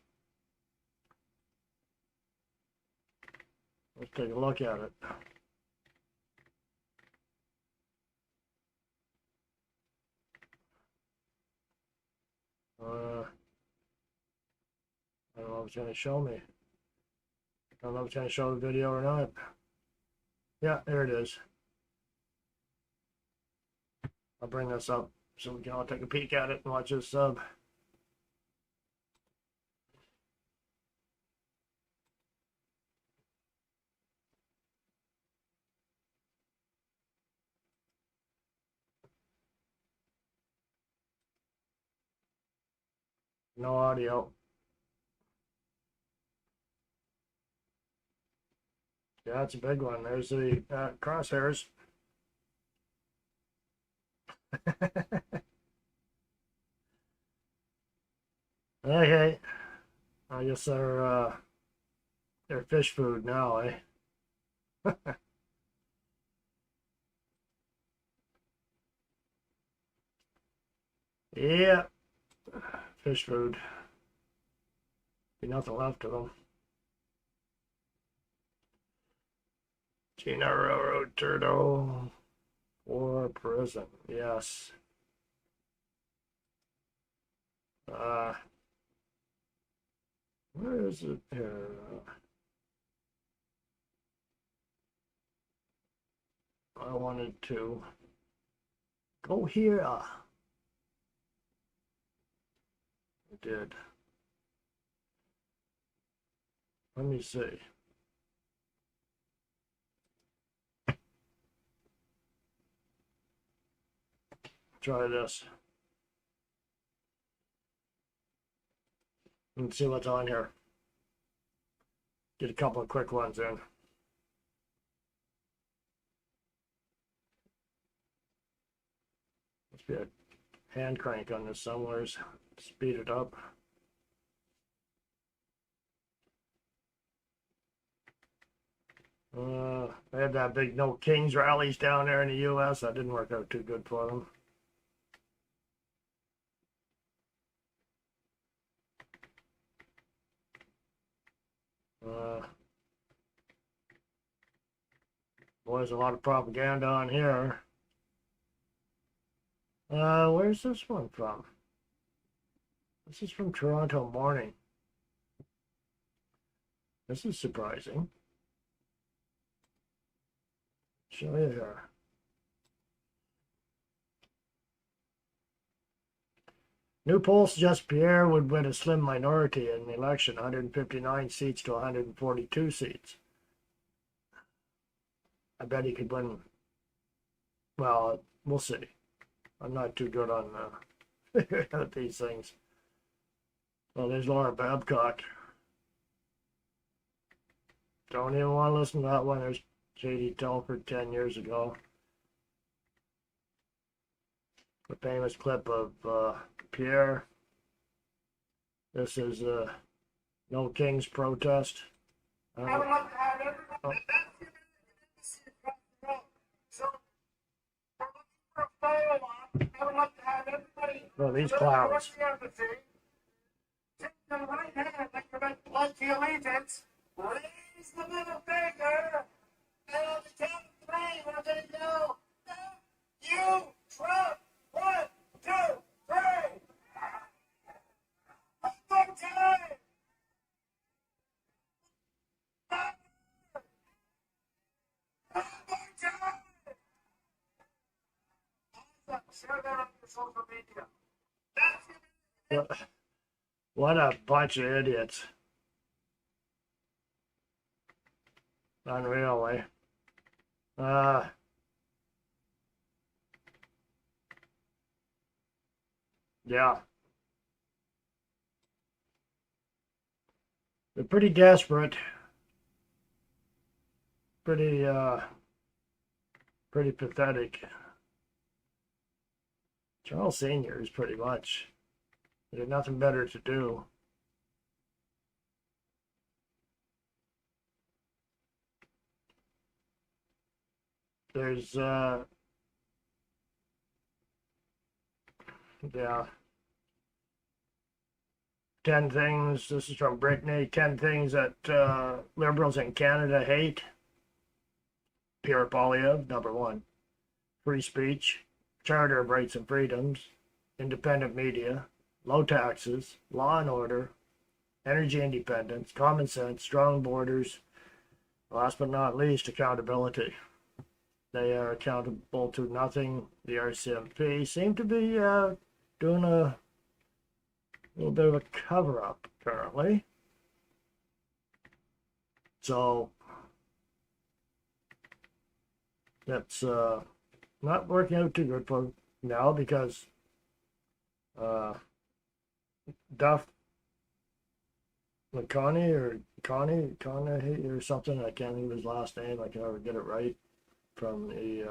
Let's take a look at it. I don't know if it's going to show me. I don't know if it's going to show the video or not. Yeah, there it is. I'll bring this up so we can all take a peek at it and watch this sub. No audio. Yeah, it's a big one. There's the crosshairs. Okay. I guess they're fish food now, eh? Yeah. Fish food. Be nothing left of them. Chino Railroad Turtle or prison. Yes. Where is it here? I wanted to go here. I did. Let me see. Try this. Let's see what's on here. Get a couple of quick ones in. Must be a hand crank on this somewheres. Speed it up. They had that big No Kings rallies down there in the U.S. That didn't work out too good for them. Boy, a lot of propaganda on here. Where's this one from? This is from Toronto Morning. This is surprising. Show you here. New polls suggest Pierre would win a slim minority in the election, 159 seats to 142 seats. I bet he could win. Well, we'll see. I'm not too good on these things. Well, there's Laura Babcock. Don't even want to listen to that one. There's J.D. Telford 10 years ago. The famous clip of Pierre. This is No Kings protest. I would love to have everybody. So, we're looking for a photo op. I would love to have everybody. Oh, these clowns. Take the right hand like you're about to pledge the allegiance. Raise the middle finger. And on the count of three, we're going to go. You, Trump. 1, 2, 3. One more time. One more time. Share that on your social media. What a bunch of idiots. Unreal, eh? Yeah. They're pretty desperate. Pretty pathetic. Charles Sr. is pretty much. They had nothing better to do. There's yeah. 10 things, this is from Brittany, 10 things that liberals in Canada hate. Pierre Poilievre, number 1. Free speech, Charter of Rights and Freedoms, independent media, low taxes, law and order, energy independence, common sense, strong borders, last but not least, accountability. They are accountable to nothing. The RCMP seem to be doing a little bit of a cover-up currently. So that's not working out too good for now because Duff McConney or Carney or something, I can't think of his last name, I can never get it right, from the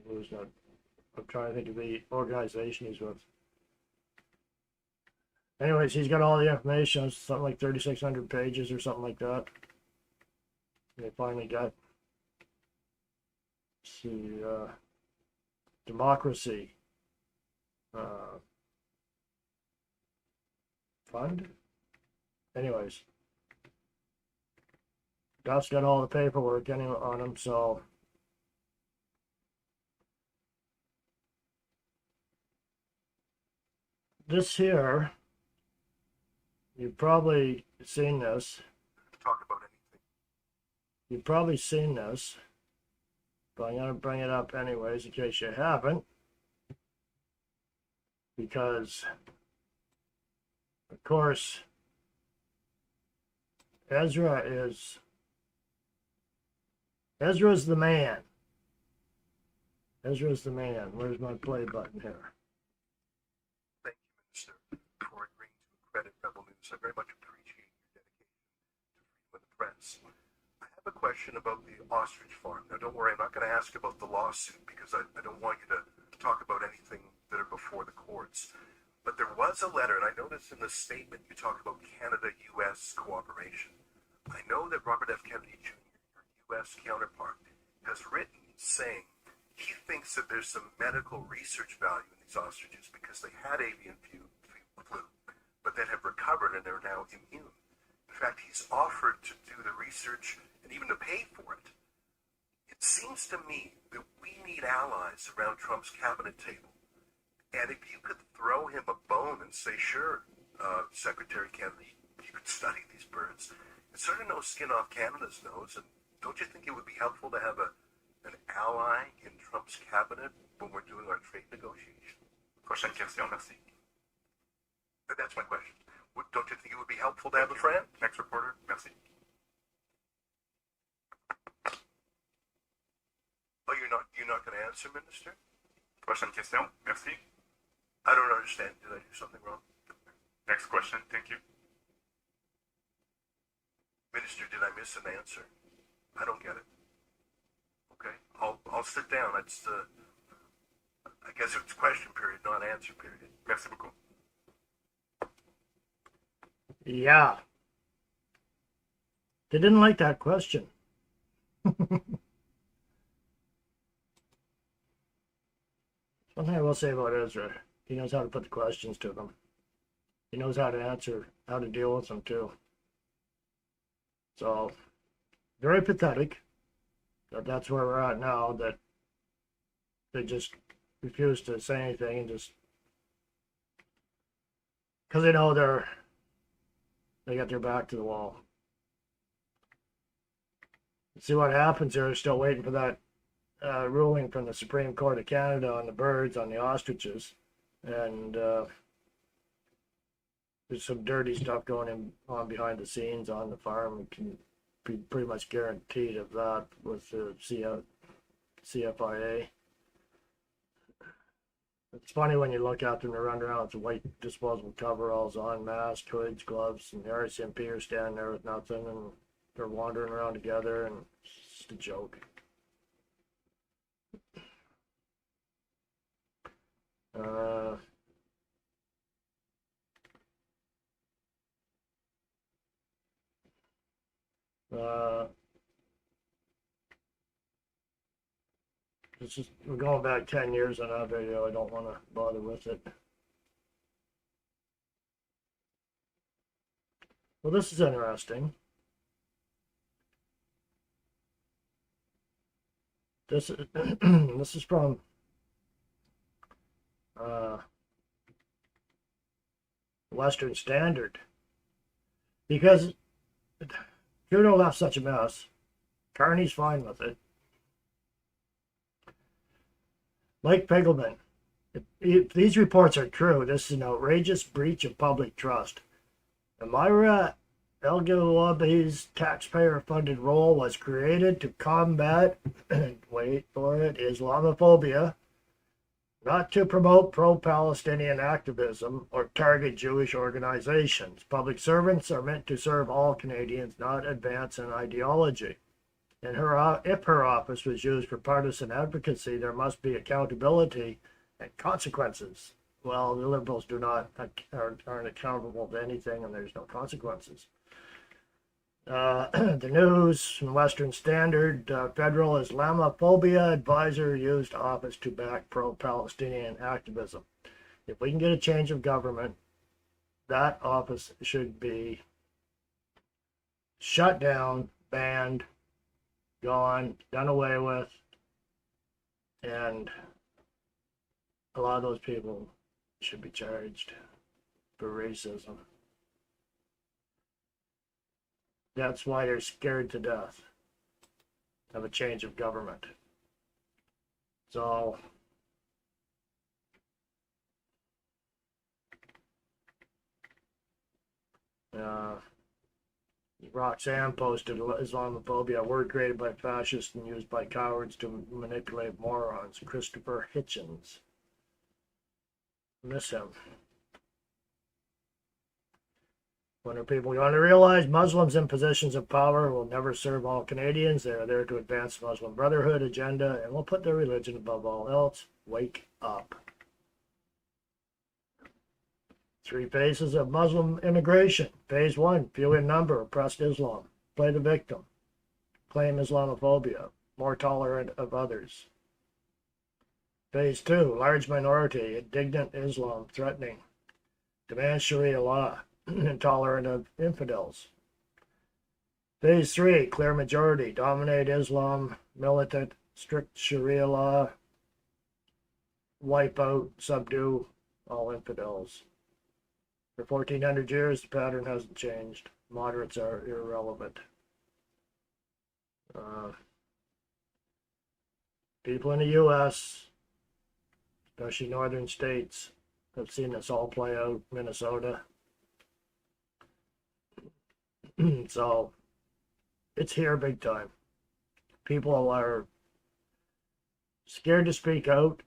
who's not, I'm trying to think of the organization he's with. Anyways, he's got all the information. It's something like 3,600 pages or something like that. They finally got, see, democracy, fund. Anyways, Duff's got all the paperwork anyway on him, so this here, you've probably seen this. Talk about anything. You've probably seen this, but I'm going to bring it up anyways in case you haven't. Because, of course, Ezra's the man. Ezra's the man. Where's my play button here? Thank you, Minister, for agreeing to credit Rebel News. I very much appreciate your dedication to freedom of the press. I have a question about the ostrich farm. Now, don't worry, I'm not going to ask about the lawsuit because I don't want you to talk about anything that are before the courts. But there was a letter, and I noticed in the statement you talk about Canada-U.S. cooperation. I know that Robert F. Kennedy Jr., your U.S. counterpart, has written saying he thinks that there's some medical research value in these ostriches because they had avian flu, but that have recovered and are now immune. In fact, he's offered to do the research and even to pay for it. It seems to me that we need allies around Trump's cabinet table. And if you could throw him a bone and say, sure, Secretary Kennedy, you could study these birds. It's sort of no skin off Canada's nose. And don't you think it would be helpful to have an ally in Trump's cabinet when we're doing our trade negotiations? Prochaine question, merci. That's my question. Don't you think it would be helpful to have a friend? Next reporter, merci. Oh, you're not going to answer, Minister? Prochaine question, merci. I don't understand. Did I do something wrong? Next question, thank you. Minister, did I miss an answer? I don't get it. Okay, I'll sit down. It's I guess it's question period, not answer period. Merci beaucoup. Yeah. They didn't like that question. One thing I will say about Ezra, he knows how to put the questions to them. He knows how to answer, how to deal with them too. So, very pathetic that that's where we're at now, that they just refuse to say anything and just, because they know they got their back to the wall. Let's see what happens here. They're still waiting for that ruling from the Supreme Court of Canada on the birds, on the ostriches, and there's some dirty stuff going on behind the scenes on the farm. We can be pretty much guaranteed of that with the CFIA. It's funny when you look at them, they run around with white disposable coveralls on, masks, hoods, gloves, and the RCMP are standing there with nothing, and they're wandering around together, and it's just a joke. We're going back 10 years on that video. I don't want to bother with it. Well, this is interesting. This is this is from Western Standard, because Trudeau left such a mess. Carney's fine with it. Mike Pigelman, if these reports are true, this is an outrageous breach of public trust. Amira El-Gulabi's taxpayer-funded role was created to combat, wait for it, Islamophobia, not to promote pro-Palestinian activism or target Jewish organizations. Public servants are meant to serve all Canadians, not advance an ideology. And if her office was used for partisan advocacy, there must be accountability and consequences. Well, the Liberals aren't accountable to anything, and there's no consequences. The news from Western Standard, federal Islamophobia advisor used office to back pro-Palestinian activism. If we can get a change of government, that office should be shut down, banned, gone, done away with, and a lot of those people should be charged for racism. That's why they're scared to death of a change of government. So, Roxanne posted Islamophobia, a word created by fascists and used by cowards to manipulate morons. Christopher Hitchens. Miss him. When are people going to realize Muslims in positions of power will never serve all Canadians? They are there to advance the Muslim Brotherhood agenda and will put their religion above all else. Wake up. 3 phases of Muslim immigration. Phase 1, few in number, oppressed Islam. Play the victim. Claim Islamophobia. More tolerant of others. Phase 2, large minority, indignant Islam, threatening. Demand Sharia law. Intolerant of infidels. Phase 3, clear majority, dominate Islam, militant, strict Sharia law, wipe out, subdue all infidels. For 1400 years, the pattern hasn't changed. Moderates are irrelevant. People in the U.S., especially northern states, have seen this all play out. Minnesota. So, it's here big time. People are scared to speak out,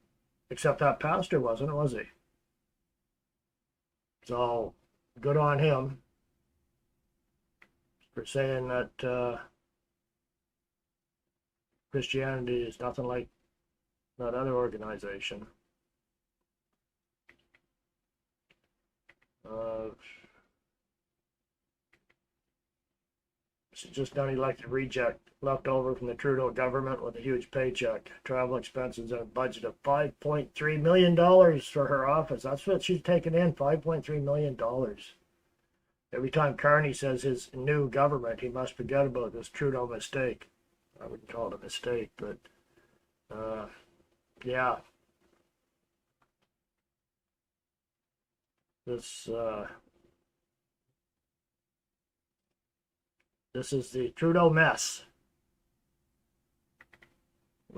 except that pastor wasn't, was he? So, good on him for saying that Christianity is nothing like that other organization. It's just an elected reject left over from the Trudeau government with a huge paycheck, travel expenses, and a budget of $5.3 million for her office. That's what she's taking in, $5.3 million. Every time Carney says his new government, he must forget about this Trudeau mistake. I wouldn't call it a mistake, but yeah. This is the Trudeau mess.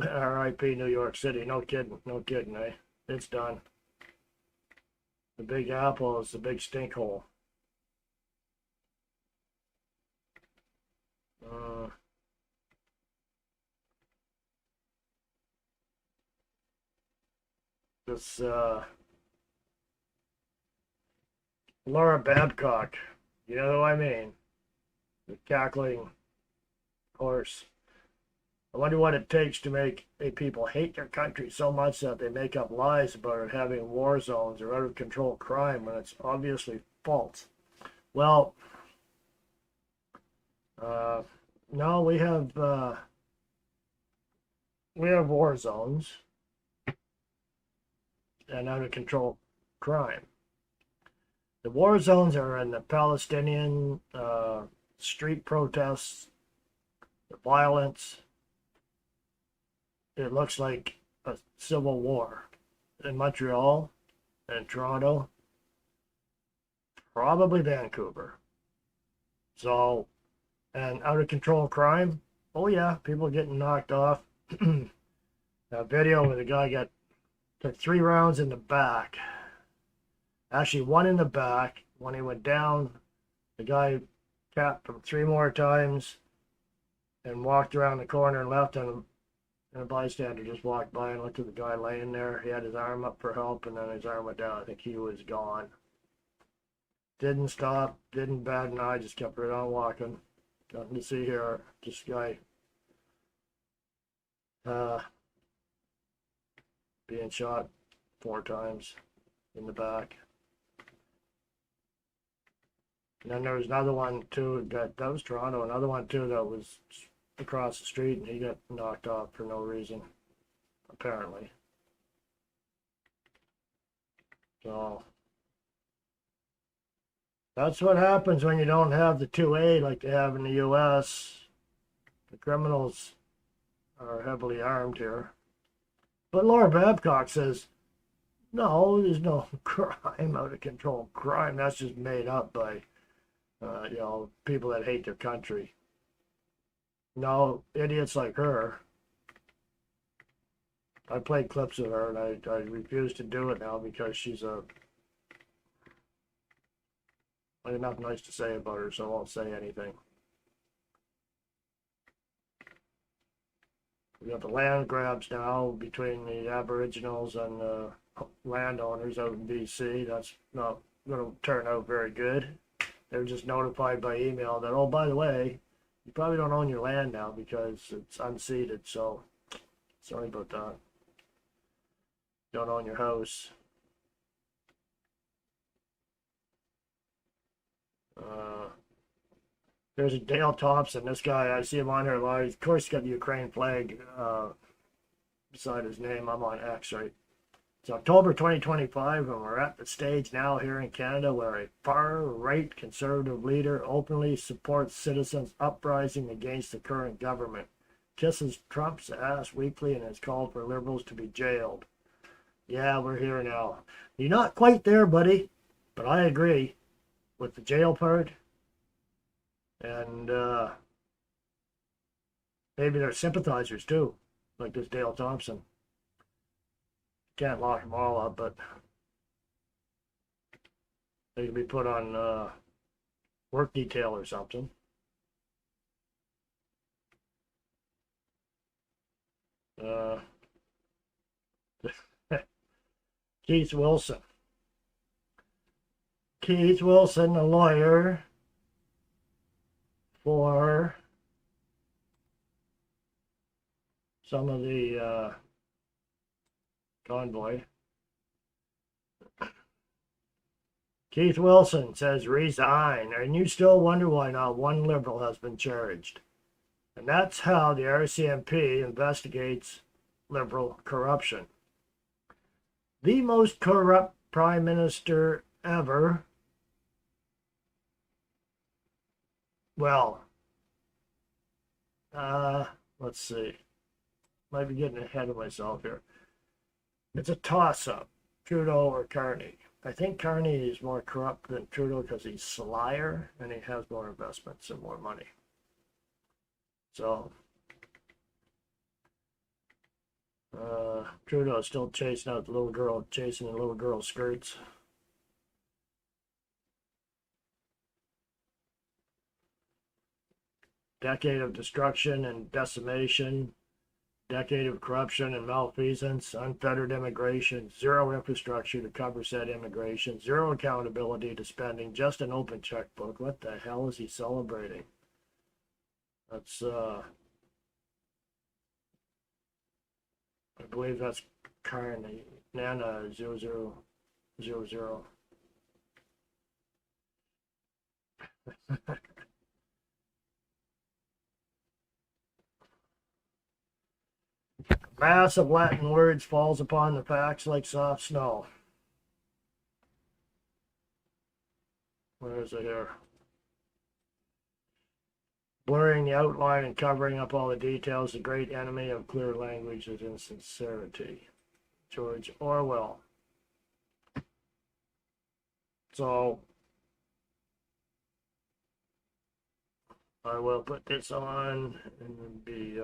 R.I.P. New York City. No kidding, eh? It's done. The Big Apple is the big stink hole. This Laura Babcock, you know who I mean? The cackling horse. I wonder what it takes to make a people hate their country so much that they make up lies about it having war zones or out of control crime when it's obviously false. Well, no, we have war zones and out of control crime. The war zones are in the Palestinian street protests, the violence. It looks like a civil war in Montreal and Toronto, probably Vancouver. So, and out of control crime, oh yeah, people getting knocked off. That video where the guy took 3 rounds in the back. Actually, 1 in the back. When he went down, the guy tapped him 3 more times and walked around the corner and left him. And a bystander just walked by and looked at the guy laying there. He had his arm up for help, and then his arm went down. I think he was gone. Didn't stop, didn't bat an eye, just kept right on walking. Nothing to see here. This guy being shot 4 times in the back. And then there was another one too that was Toronto. Another one too that was across the street, and he got knocked off for no reason, apparently. So That's what happens when you don't have the 2A like they have in the U.S. The criminals are heavily armed here. But Laura Babcock says, no, there's no crime, out of control crime. That's just made up by, people that hate their country. No, idiots like her. I played clips of her, and I refuse to do it now because I have nothing nice to say about her, so I won't say anything. We got the land grabs now between the Aboriginals and the landowners out in BC. That's not going to turn out very good. They're just notified by email that, oh, by the way, you probably don't own your land now because it's unceded, so sorry about that. Don't own your house. There's a Dale Thompson. This guy, I see him on here a lot. Of course, he's got the Ukraine flag beside his name. I'm on X, right? It's October 2025, and we're at the stage now here in Canada where a far-right conservative leader openly supports citizens uprising against the current government, kisses Trump's ass weekly, and has called for liberals to be jailed. Yeah, we're here now. You're not quite there, buddy, but I agree with the jail part. And maybe they're sympathizers too, like this Dale Thompson. Can't lock them all up, but they can be put on work detail or something. Keith Wilson. Keith Wilson, a lawyer for some of the convoy. Keith Wilson says resign, and you still wonder why not one liberal has been charged. And that's how the RCMP investigates liberal corruption. The most corrupt prime minister ever. Well, let's see. Might be getting ahead of myself here. It's a toss-up, Trudeau or Carney. I think Carney is more corrupt than Trudeau because he's slyer and he has more investments and more money. So, Trudeau is still chasing out the little girl, chasing the little girl's skirts. Decade of destruction and decimation, decade of corruption and malfeasance, unfettered immigration, zero infrastructure to cover said immigration, zero accountability to spending, just an open checkbook. What the hell is he celebrating? That's, I believe that's Carney, Nana 0000. Mass of Latin words falls upon the facts like soft snow. Where is it here? Blurring the outline and covering up all the details, the great enemy of clear language is insincerity. George Orwell. So, I will put this on and be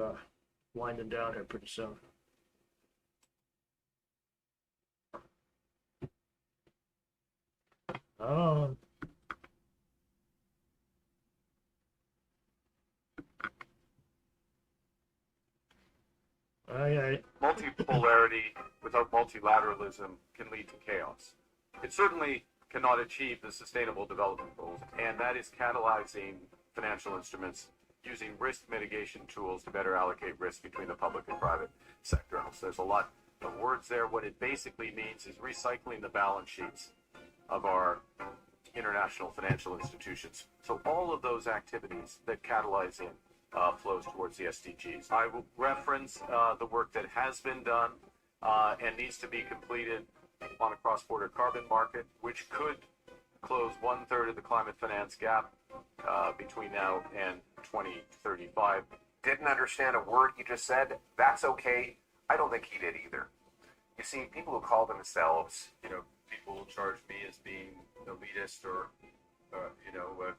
winding down here pretty soon. Oh. Okay. Multipolarity without multilateralism can lead to chaos. It certainly cannot achieve the sustainable development goals, and that is catalyzing financial instruments using risk mitigation tools to better allocate risk between the public and private sector. So there's a lot of words there. What it basically means is recycling the balance sheets of our international financial institutions. So all of those activities that catalyze in flows towards the SDGs. I will reference the work that has been done and needs to be completed on a cross-border carbon market, which could close 1/3 of the climate finance gap between now and 2035. Didn't understand a word you just said. That's okay. I don't think he did either. You see, people who call themselves, People will charge me as being elitist or,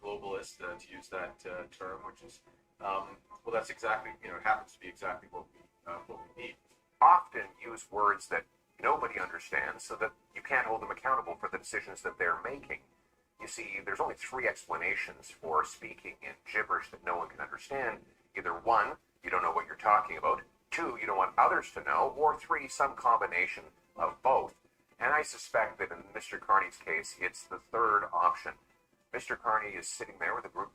globalist, to use that term, which is, that's exactly, it happens to be exactly what we need. often use words that nobody understands so that you can't hold them accountable for the decisions that they're making. You see, there's only three explanations for speaking in gibberish that no one can understand. Either one, you don't know what you're talking about; two, you don't want others to know; or three, some combination of both. And I suspect that in Mr. Carney's case, it's the third option. Mr. Carney is sitting there with a group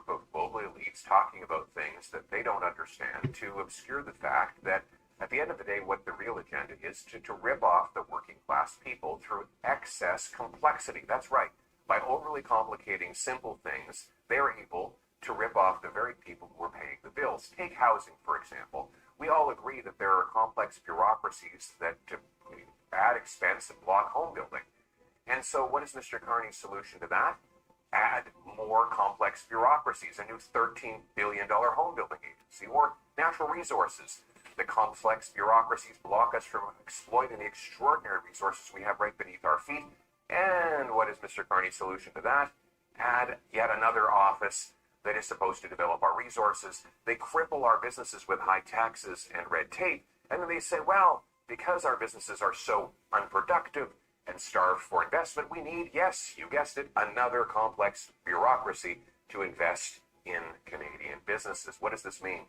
of global elites talking about things that they don't understand to obscure the fact that at the end of the day, what the real agenda is to rip off the working class people through excess complexity. That's right. By overly complicating simple things, they're able to rip off the very people who are paying the bills. Take housing, for example. We all agree that there are complex bureaucracies that add expense and block home building. And so what is Mr. Carney's solution to that? Add more complex bureaucracies, a new $13 billion home building agency, or natural resources. The complex bureaucracies block us from exploiting the extraordinary resources we have right beneath our feet. And what is Mr. Carney's solution to that? Add yet another office that is supposed to develop our resources. They cripple our businesses with high taxes and red tape. And then they say, well, because our businesses are so unproductive and starved for investment, we need, yes, you guessed it, another complex bureaucracy to invest in Canadian businesses. What does this mean?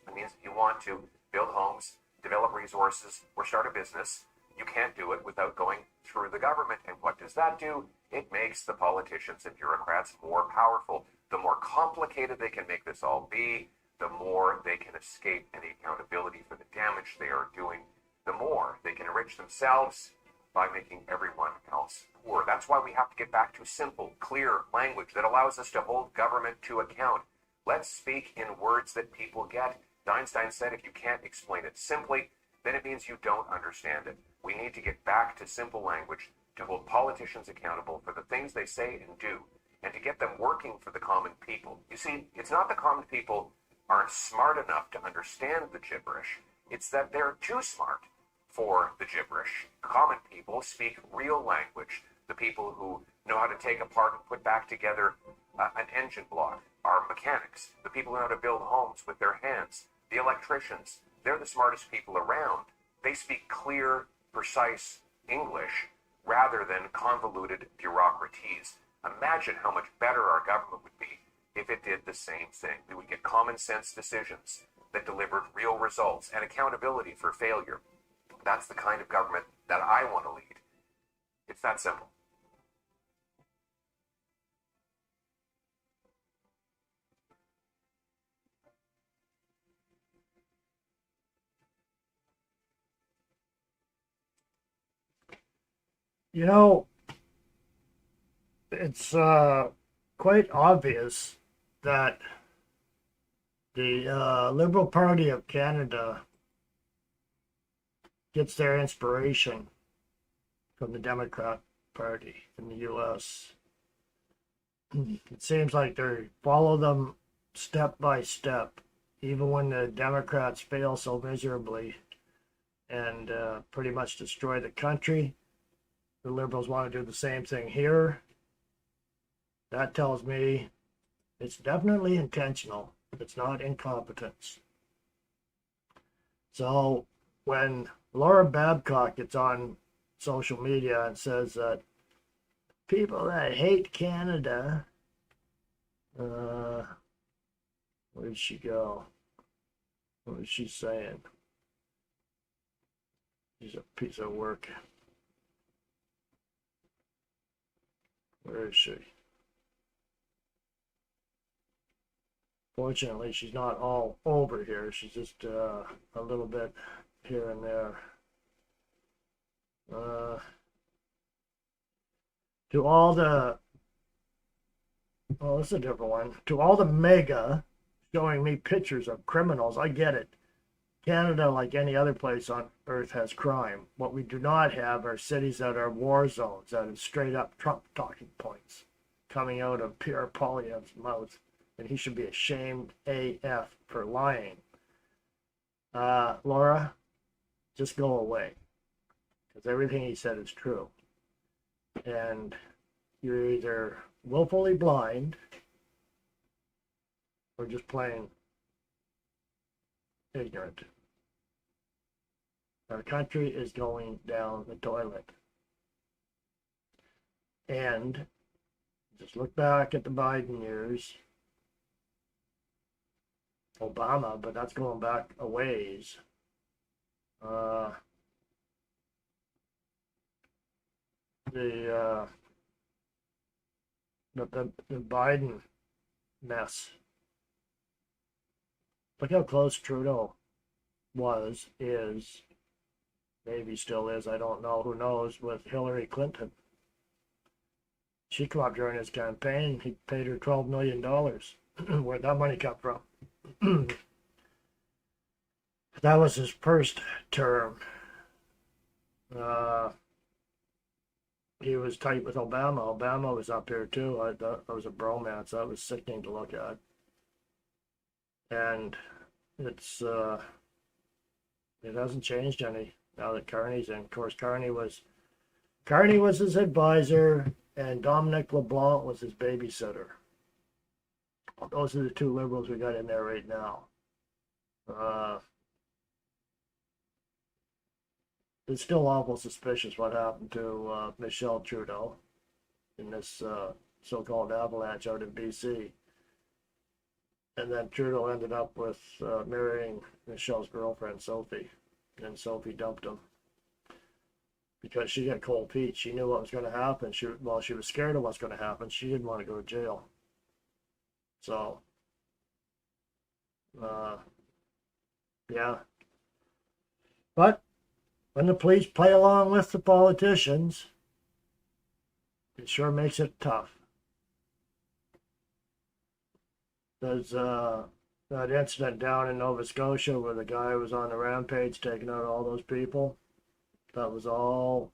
It means if you want to build homes, develop resources, or start a business, you can't do it without going through the government. And what does that do? It makes the politicians and bureaucrats more powerful. The more complicated they can make this all be, the more they can escape any accountability for the damage they are doing. The more they can enrich themselves by making everyone else poor. That's why we have to get back to simple, clear language that allows us to hold government to account. Let's speak in words that people get. Einstein said if you can't explain it simply, then it means you don't understand it. We need to get back to simple language to hold politicians accountable for the things they say and do, and to get them working for the common people. You see, it's not the common people aren't smart enough to understand the gibberish. It's that they're too smart for the gibberish. Common people speak real language. The people who know how to take apart and put back together an engine block are mechanics. The people who know how to build homes with their hands, the electricians, they're the smartest people around. They speak clear, precise English rather than convoluted bureaucraties. Imagine how much better our government would be if it did the same thing. We would get common sense decisions that delivered real results and accountability for failure. That's the kind of government that I want to lead. It's that simple. You know, it's quite obvious that the Liberal Party of Canada gets their inspiration from the Democrat Party in the U.S. It seems like they follow them step by step, even when the Democrats fail so miserably and pretty much destroy the country. The Liberals want to do the same thing here. That tells me it's definitely intentional. It's not incompetence. So when Laura Babcock gets on social media and says that people that hate Canada, where did she go? What is she saying? She's a piece of work. Where is she? Fortunately, she's not all over here. She's just a little bit here and there. To all the, oh, this is a different one. To all the mega showing me pictures of criminals, I get it. Canada, like any other place on earth, has crime. What we do not have are cities that are war zones, that are straight up Trump talking points coming out of Pierre Poilievre's mouth. And he should be ashamed AF for lying. Laura, just go away. Because everything he said is true. And you're either willfully blind or just plain ignorant. Our country is going down the toilet. And just look back at the Biden years. Obama, but that's going back a ways. The Biden mess. Look how close Trudeau is, maybe still is, I don't know, who knows, with Hillary Clinton. She came up during his campaign, he paid her $12 million. Where'd that money come from? That was his first term. He was tight with Obama. Obama was up here too. I thought that was a bromance. That was sickening to look at. And it's it hasn't changed any now that Carney's in. Of course, Carney was his advisor, and Dominic LeBlanc was his babysitter. Those are the two liberals we got in there right now. It's still awful suspicious what happened to Michelle Trudeau in this so-called avalanche out in BC. And then Trudeau ended up with marrying Michelle's girlfriend, Sophie. And Sophie dumped him because she got cold feet. She knew what was going to happen. She was scared of what's going to happen. She didn't want to go to jail. So, yeah. But when the police play along with the politicians, it sure makes it tough. There's that incident down in Nova Scotia where the guy was on the rampage taking out all those people. That was all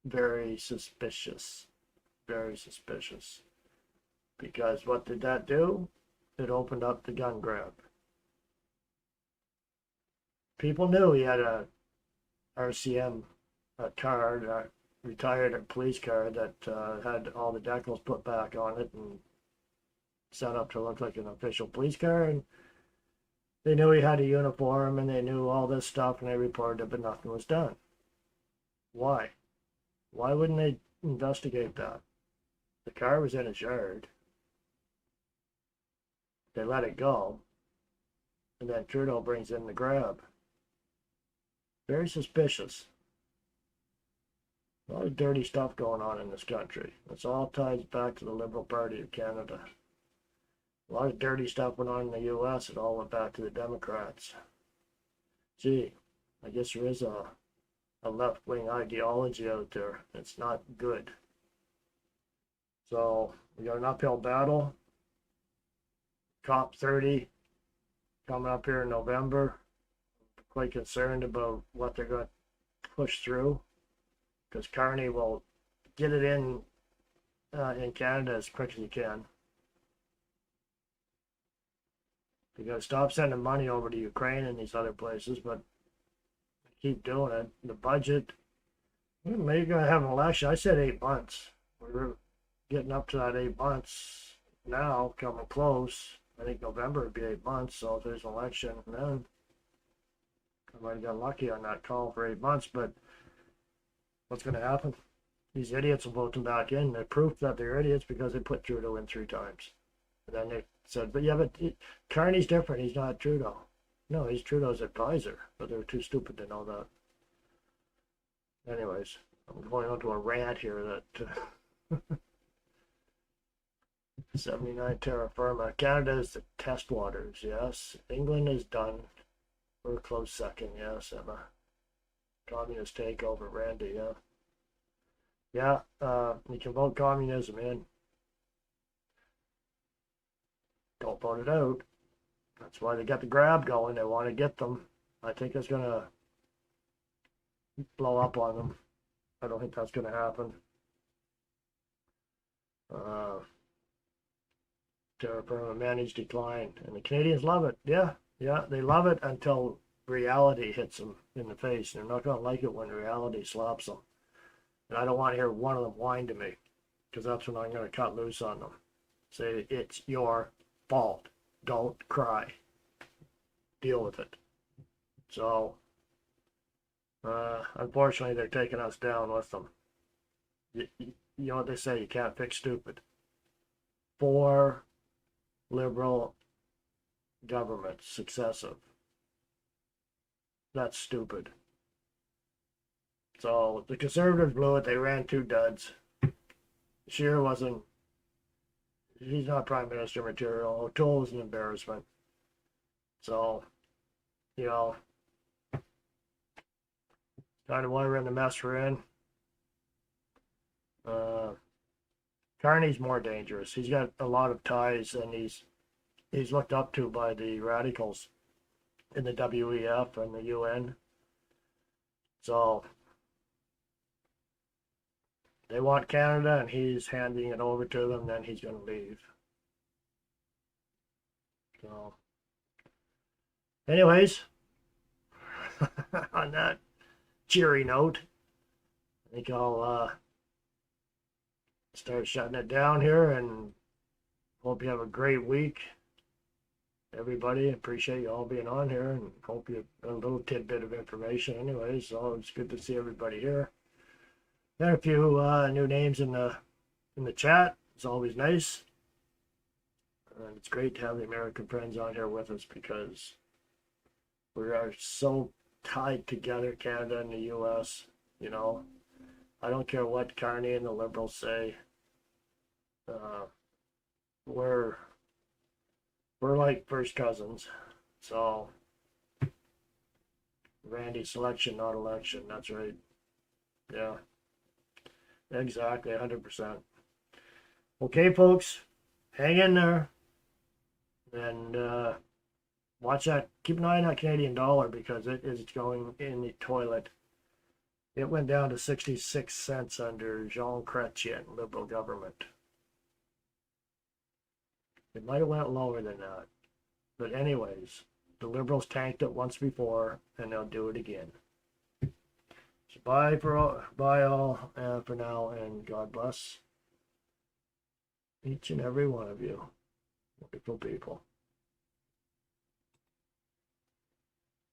very suspicious. Very suspicious. Because what did that do? It opened up the gun grab. People knew he had a RCM card, a retired police card that had all the decals put back on it and set up to look like an official police car, and they knew he had a uniform and they knew all this stuff, and they reported it, but nothing was done. Why? Why wouldn't they investigate that? The car was in his yard. They let it go, and then Trudeau brings in the grab. Very suspicious. A lot of dirty stuff going on in this country. This all ties back to the Liberal Party of Canada. A lot of dirty stuff went on in the U.S. It all went back to the Democrats. Gee, I guess there is a left-wing ideology out there. It's not good. So we got an uphill battle. COP30 coming up here in November. Quite concerned about what they're going to push through, because Carney will get it in Canada as quick as he can. They got to stop sending money over to Ukraine and these other places, but keep doing it. The budget, maybe going to have an election. I said 8 months. We're getting up to that 8 months now, coming close. I think November would be 8 months, so if there's an election, then I might have got lucky on that call for 8 months, but what's going to happen? These idiots will vote them back in. They're proof that they're idiots because they put Trudeau in 3 times. And then they said, but yeah, but Carney's different. He's not Trudeau. No, he's Trudeau's advisor, but they're too stupid to know that. Anyways, I'm going on to a rant here that 79 terra firma. Canada is the test waters, yes. England is done. We're a close second, yes, Emma. Communist takeover, Randy, yeah. Yeah, you can vote communism in. Don't vote it out. That's why they got the grab going. They want to get them. I think it's going to blow up on them. I don't think that's going to happen. Terra firma managed decline, and the Canadians love it. Yeah, they love it until reality hits them in the face. They're not going to like it when reality slaps them. And I don't want to hear one of them whine to me, because that's when I'm going to cut loose on them. Say, it's your fault. Don't cry. Deal with it. So, unfortunately, they're taking us down with them. You know what they say, you can't fix stupid. 4 liberal governments, successive. That's stupid. So, the Conservatives blew it. They ran 2 duds. Scheer wasn't, he's not Prime Minister material. O'Toole was an embarrassment. So, you know, kind of why we're in the mess we're in. Carney's more dangerous. He's got a lot of ties, and he's looked up to by the radicals in the WEF and the UN. So they want Canada, and he's handing it over to them. Then he's going to leave. So, anyways, on that cheery note, I think I'll start shutting it down here, and hope you have a great week, everybody. Appreciate you all being on here, and hope you got a little tidbit of information anyway. So it's good to see everybody here. Got a few new names in the chat. It's always nice, and it's great to have the American friends on here with us, because we are so tied together, Canada and the US. You know, I don't care what Carney and the Liberals say. We're like first cousins. So, Randy, selection, not election. That's right. Yeah, exactly, 100%. Okay, folks, hang in there, and watch that. Keep an eye on that Canadian dollar, because it is going in the toilet. It went down to 66 cents under Jean Chrétien, Liberal government. It might have went lower than that. But anyways, the Liberals tanked it once before, and they'll do it again. So bye all for now, and God bless each and every one of you. Wonderful people.